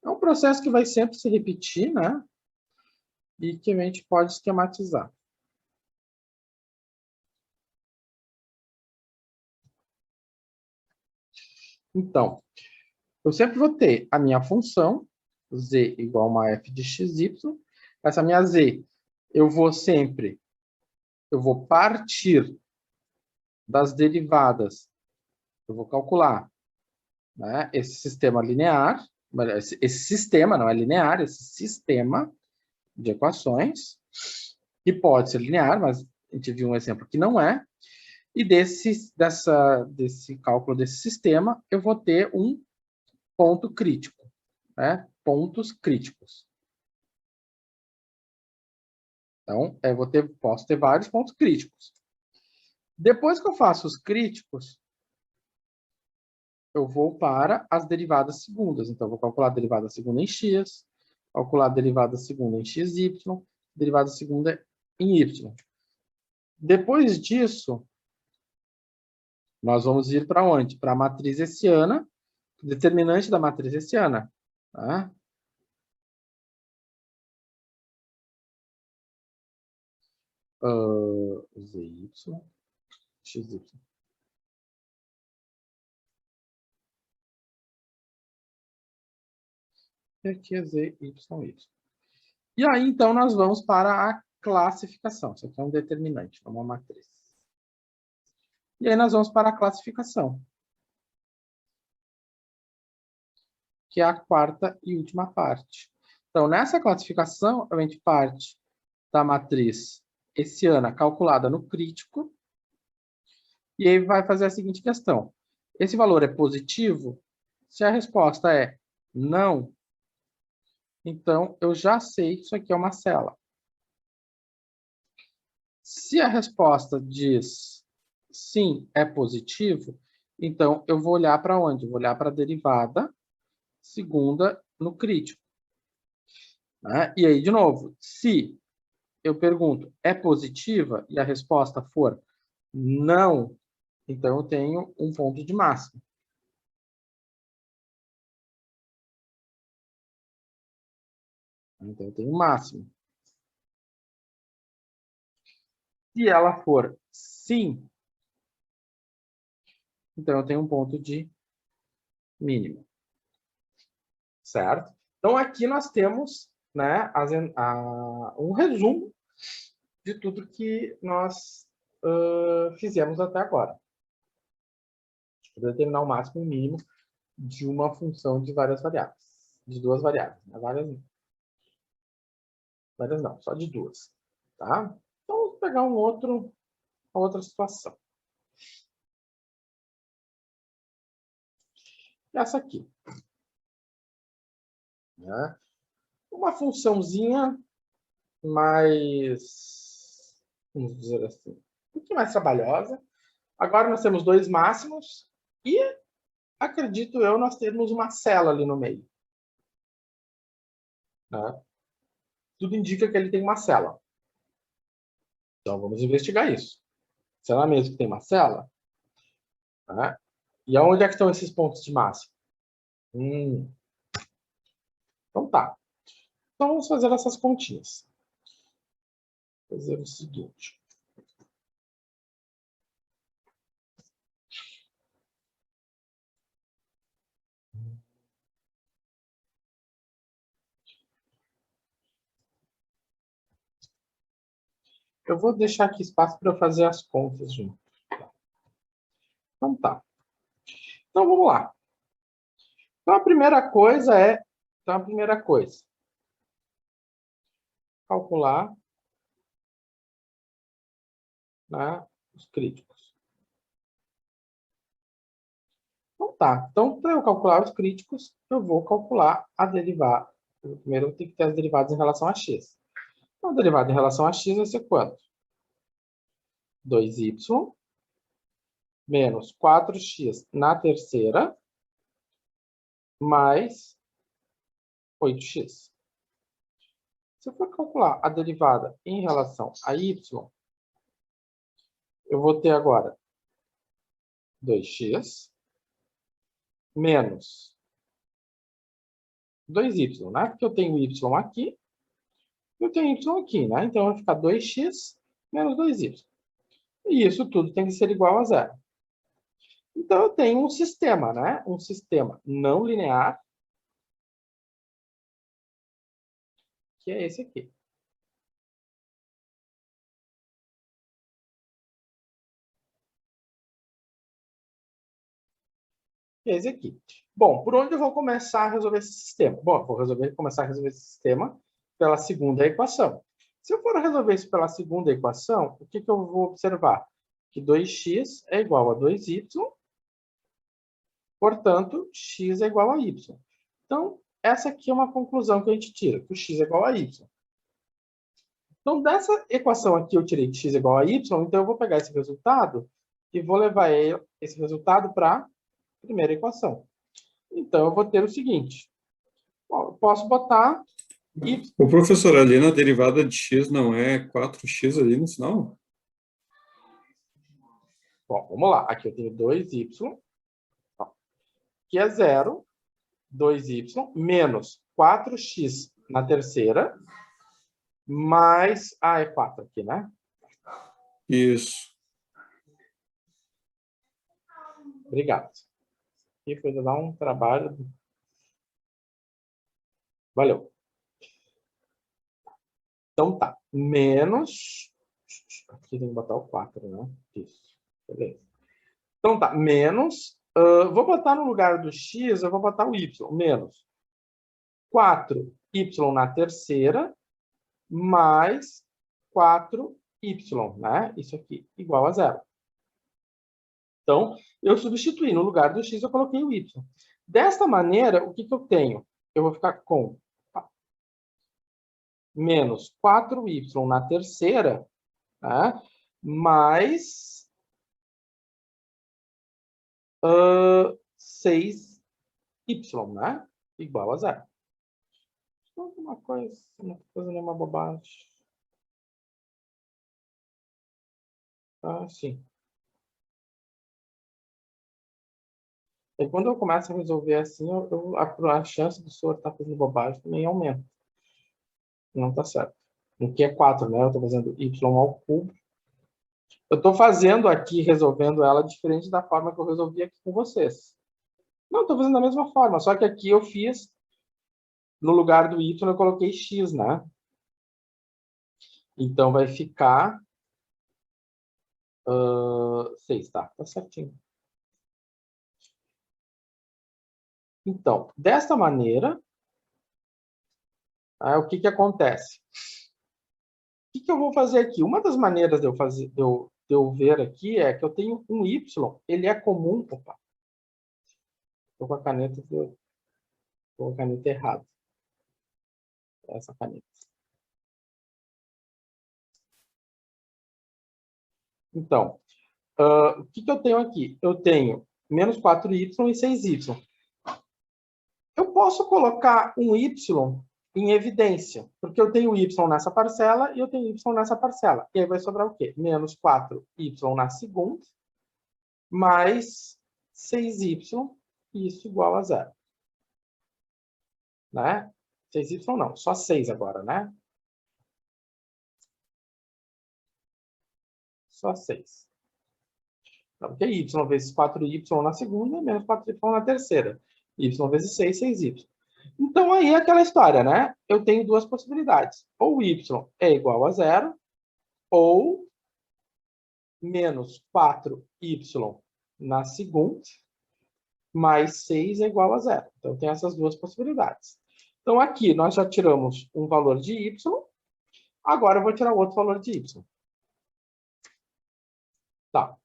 É um processo que vai sempre se repetir, né? E que a gente pode esquematizar. Então, eu sempre vou ter a minha função, z igual a uma f de xy. Essa minha z, eu vou partir das derivadas, eu vou calcular, né, esse sistema linear, esse sistema não é linear, esse sistema de equações, que pode ser linear, mas a gente viu um exemplo que não é, e desse cálculo desse sistema, eu vou ter um ponto crítico, né? Pontos críticos. Então, posso ter vários pontos críticos. Depois que eu faço os críticos, eu vou para as derivadas segundas. Então, eu vou calcular a derivada segunda em x, calcular a derivada segunda em xy, derivada segunda em y. Depois disso, nós vamos ir para onde? Para a matriz hessiana, determinante da matriz hessiana. Tá? ZY, XY. E aqui é ZYY. E aí, então, nós vamos para a classificação. Isso aqui é um determinante, é uma matriz. E aí nós vamos para a classificação, que é a quarta e última parte. Então, nessa classificação, a gente parte da matriz hessiana calculada no crítico, e aí vai fazer a seguinte questão. Esse valor é positivo? Se a resposta é não, então eu já sei que isso aqui é uma cela. Se a resposta diz sim, é positivo, então eu vou olhar para onde? Eu vou olhar para a derivada segunda no crítico. Né? E aí, de novo, se eu pergunto, é positiva? E a resposta for não, então eu tenho um ponto de máximo. Então eu tenho máximo. Se ela for sim, então eu tenho um ponto de mínimo. Certo? Então aqui nós temos, né, um resumo de tudo que nós fizemos até agora. Determinar o máximo e o mínimo de uma função de várias variáveis. De duas variáveis. Né? Várias não, só de duas. Tá? Então, vamos pegar uma outra situação. Essa aqui. Né? Uma funçãozinha mais, vamos dizer assim, um pouquinho mais trabalhosa. Agora nós temos dois máximos e, acredito eu, nós temos uma cela ali no meio. Né? Tudo indica que ele tem uma cela. Então, vamos investigar isso. Será mesmo que tem uma cela? Né? E aonde é que estão esses pontos de máximo? Então tá. Então vamos fazer essas continhas. Vou fazer o seguinte. Eu vou deixar aqui espaço para eu fazer as contas junto. Então tá. Então vamos lá. Então a primeira coisa é calcular, né, os críticos. Então tá. Então para eu calcular os críticos, eu vou calcular a derivada. Primeiro eu tenho que ter as derivadas em relação a x. Então a derivada em relação a x vai ser quanto? 2y menos 4x na terceira mais 8x. Se eu for calcular a derivada em relação a y, eu vou ter agora 2x menos 2y, né? Porque eu tenho y aqui, eu tenho y aqui, né? Então vai ficar 2x menos 2y. E isso tudo tem que ser igual a zero. Então eu tenho um sistema, né? Um sistema não linear, que é esse aqui. Que é esse aqui. Bom, por onde eu vou começar a resolver esse sistema? Bom, eu vou começar a resolver esse sistema pela segunda equação. Se eu for resolver isso pela segunda equação, o que eu vou observar? Que 2x é igual a 2y, portanto, x é igual a y. Então, essa aqui é uma conclusão que a gente tira, que o x é igual a y. Então, dessa equação aqui, eu tirei de x igual a y, então eu vou pegar esse resultado e vou levar esse resultado para a primeira equação. Então, eu vou ter o seguinte. Bom, eu posso botar y. O professor, ali na derivada de x não é 4x ali no final? Bom, vamos lá. Aqui eu tenho 2y, que é 0, 2y, menos 4x na terceira, mais... Ah, é 4 aqui, né? Isso. Obrigado. Aqui foi dar um trabalho. Valeu. Então tá. Menos... Aqui tem que botar o 4, né? Isso. Beleza. Então tá. Menos... vou botar no lugar do x, eu vou botar o y. Menos 4y na terceira, mais 4y, né? Isso aqui, igual a 0. Então, eu substituí. No lugar do x, eu coloquei o y. Desta maneira, o que eu tenho? Eu vou ficar com menos 4y na terceira, né? Mais 6y, né? Igual a 0. Uma coisa, não estou fazendo nenhuma bobagem. Sim. E quando eu começo a resolver assim, a chance do senhor estar fazendo bobagem também aumenta. Não está certo. No que é 4, né? Eu estou fazendo y ao cubo. Eu estou fazendo aqui, resolvendo ela diferente da forma que eu resolvi aqui com vocês. Não, estou fazendo da mesma forma, só que aqui eu fiz, no lugar do y, eu coloquei x, né? Então, vai ficar 6, tá? Tá certinho. Então, desta maneira, o que acontece? O que eu vou fazer aqui? Uma das maneiras de eu ver aqui é que eu tenho um y, ele é comum... Opa! Estou com a caneta errada. Essa caneta. Então, o que eu tenho aqui? Eu tenho menos 4y e 6y. Eu posso colocar um y em evidência, porque eu tenho y nessa parcela e eu tenho y nessa parcela. E aí vai sobrar o quê? Menos 4y na segunda, mais 6y, isso igual a 0. Né? 6y não, só 6 agora, né? Só 6. Então, porque y vezes 4y na segunda, menos 4y na terceira. Y vezes 6, 6y. Então, aí é aquela história, né? Eu tenho duas possibilidades. Ou y é igual a 0, ou menos 4y na segunda, mais 6 é igual a 0. Então, tem essas duas possibilidades. Então, aqui nós já tiramos um valor de y. Agora eu vou tirar outro valor de y. Tá.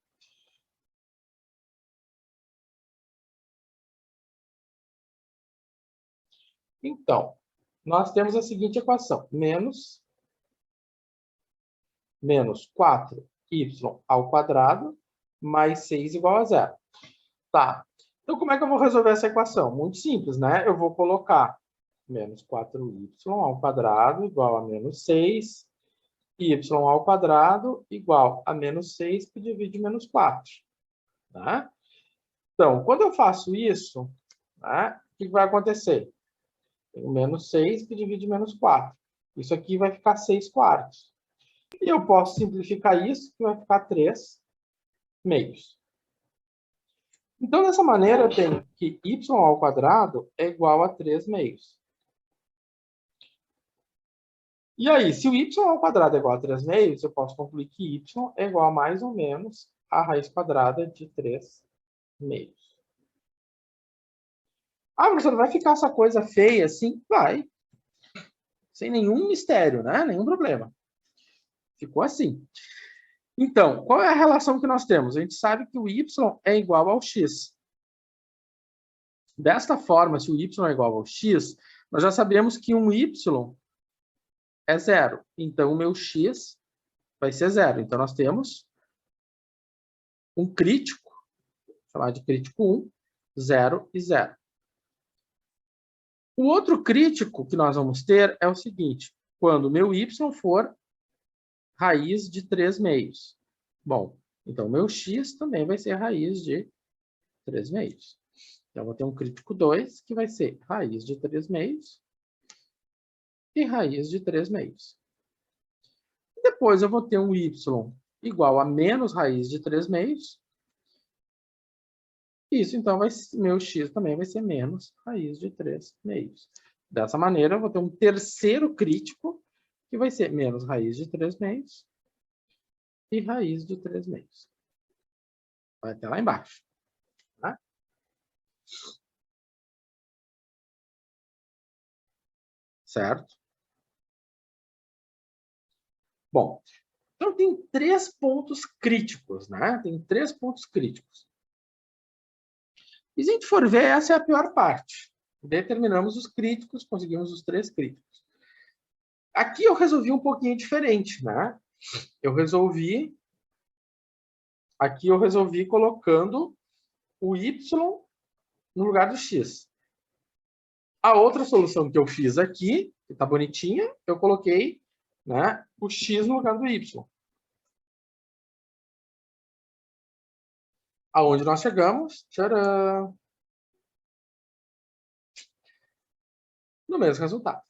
Então, nós temos a seguinte equação. Menos 4y ao quadrado mais 6 igual a 0. Tá. Então, como é que eu vou resolver essa equação? Muito simples, né? Eu vou colocar menos 4y ao quadrado igual a menos 6, y ao quadrado igual a menos 6 que divide menos 4. Tá? Então, quando eu faço isso, né, o que vai acontecer? Tenho menos 6 que divide menos 4. Isso aqui vai ficar 6 quartos. E eu posso simplificar isso, que vai ficar 3 meios. Então, dessa maneira, eu tenho que y ao quadrado é igual a 3 meios. E aí, se o y ao quadrado é igual a 3 meios, eu posso concluir que y é igual a mais ou menos a raiz quadrada de 3 meios. Ah, professor, vai ficar essa coisa feia assim? Vai. Sem nenhum mistério, né? Nenhum problema. Ficou assim. Então, qual é a relação que nós temos? A gente sabe que o y é igual ao x. Desta forma, se o y é igual ao x, nós já sabemos que um y é 0. Então, o meu x vai ser 0. Então, nós temos um crítico, vou chamar de crítico 1, 0 e 0. O outro crítico que nós vamos ter é o seguinte, quando o meu y for raiz de 3 meios. Bom, então, o meu x também vai ser raiz de 3 meios. Então, eu vou ter um crítico 2, que vai ser raiz de 3 meios e raiz de 3 meios. Depois, eu vou ter um y igual a menos raiz de 3 meios. Isso, então, meu x também vai ser menos raiz de 3 meios. Dessa maneira, eu vou ter um terceiro crítico, que vai ser menos raiz de 3 meios e raiz de 3 meios. Vai até lá embaixo. Tá? Certo? Bom, então tem 3 pontos críticos, né? Tem 3 pontos críticos. E se a gente for ver, essa é a pior parte. Determinamos os críticos, conseguimos os 3 críticos. Aqui eu resolvi um pouquinho diferente, né? Aqui eu resolvi colocando o y no lugar do x. A outra solução que eu fiz aqui, que está bonitinha, eu coloquei, né, o x no lugar do y. Aonde nós chegamos? Tcharam! No mesmo resultado.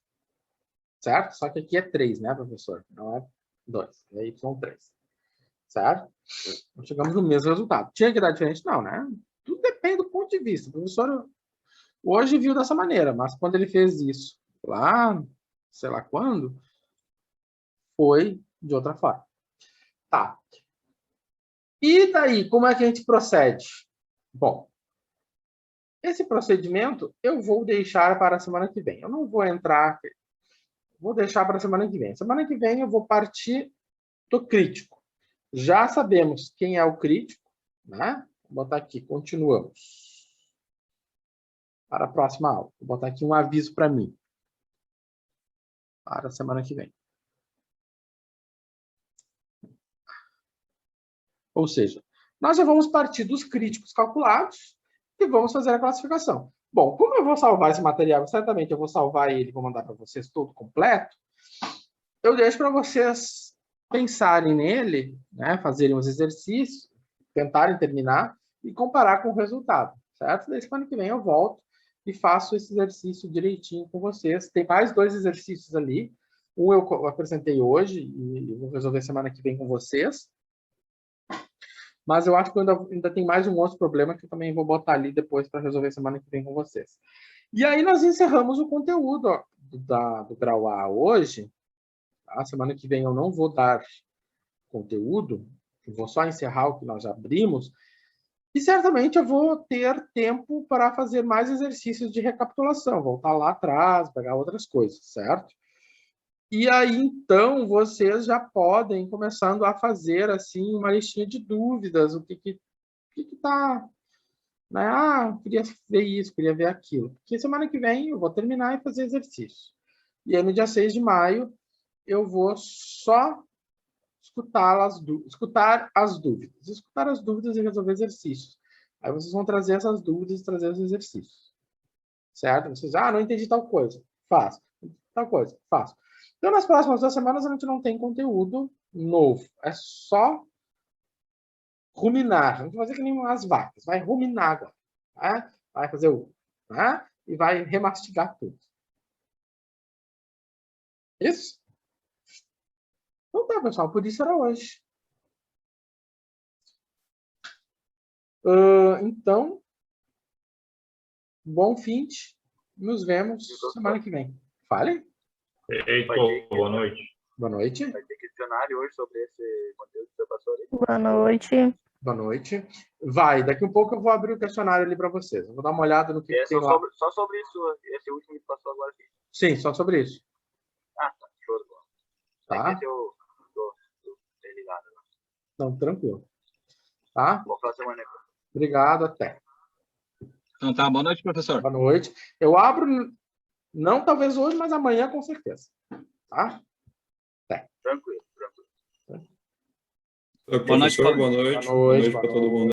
Certo? Só que aqui é 3, né, professor? Não é 2, é y3. Certo? Nós chegamos no mesmo resultado. Tinha que dar diferente? Não, né? Tudo depende do ponto de vista. O professor hoje viu dessa maneira, mas quando ele fez isso lá, sei lá quando, foi de outra forma. Tá. E daí, como é que a gente procede? Bom, esse procedimento eu vou deixar para a semana que vem. Eu não vou entrar, vou deixar para a semana que vem. Semana que vem eu vou partir do crítico. Já sabemos quem é o crítico, né? Vou botar aqui, continuamos. Para a próxima aula. Vou botar aqui um aviso para mim. Para a semana que vem. Ou seja, nós já vamos partir dos críticos calculados e vamos fazer a classificação. Bom, como eu vou salvar esse material, certamente eu vou salvar ele e vou mandar para vocês todo completo, eu deixo para vocês pensarem nele, né, fazerem os exercícios, tentarem terminar e comparar com o resultado, certo? Daí semana que vem eu volto e faço esse exercício direitinho com vocês. Tem mais 2 exercícios ali. Um eu apresentei hoje e vou resolver semana que vem com vocês. Mas eu acho que ainda tem mais um outro problema que eu também vou botar ali depois para resolver semana que vem com vocês. E aí nós encerramos o conteúdo do grau A hoje. A semana que vem eu não vou dar conteúdo, eu vou só encerrar o que nós já abrimos. E certamente eu vou ter tempo para fazer mais exercícios de recapitulação, voltar lá atrás, pegar outras coisas, certo? E aí, então, vocês já podem começando a fazer, assim, uma listinha de dúvidas, o que tá, né? Ah, queria ver isso, queria ver aquilo. Porque semana que vem eu vou terminar e fazer exercício. E aí, no dia 6 de maio, eu vou só escutar as dúvidas e resolver exercícios. Aí vocês vão trazer essas dúvidas e trazer os exercícios. Certo? Vocês, não entendi tal coisa. Faço. Tal coisa. Faço. Então, nas próximas 2 semanas, a gente não tem conteúdo novo. É só ruminar. A gente vai fazer que nem umas vacas. Vai ruminar agora. Né? Vai fazer né? E vai remastigar tudo. Isso? Então tá, pessoal. Por isso era hoje. Então, bom fim de. Nos vemos semana que vem. Fale. Eita, boa noite. Boa noite. Vai ter questionário hoje sobre esse conteúdo que você passou ali? Boa noite. Boa noite. Vai, daqui um pouco eu vou abrir o questionário ali para vocês. Eu vou dar uma olhada no que tem lá. Só sobre isso, esse último que passou agora aqui. Sim, só sobre isso. Tá. Show de bola. Tá? Eu tô ligado. Então, tranquilo. Tá? Vou falar semana. Obrigado, até. Então tá, boa noite, professor. Boa noite. Eu abro, não talvez hoje, mas amanhã com certeza. Tá? Tranquilo. Professor, boa noite. Boa noite, para todo mundo.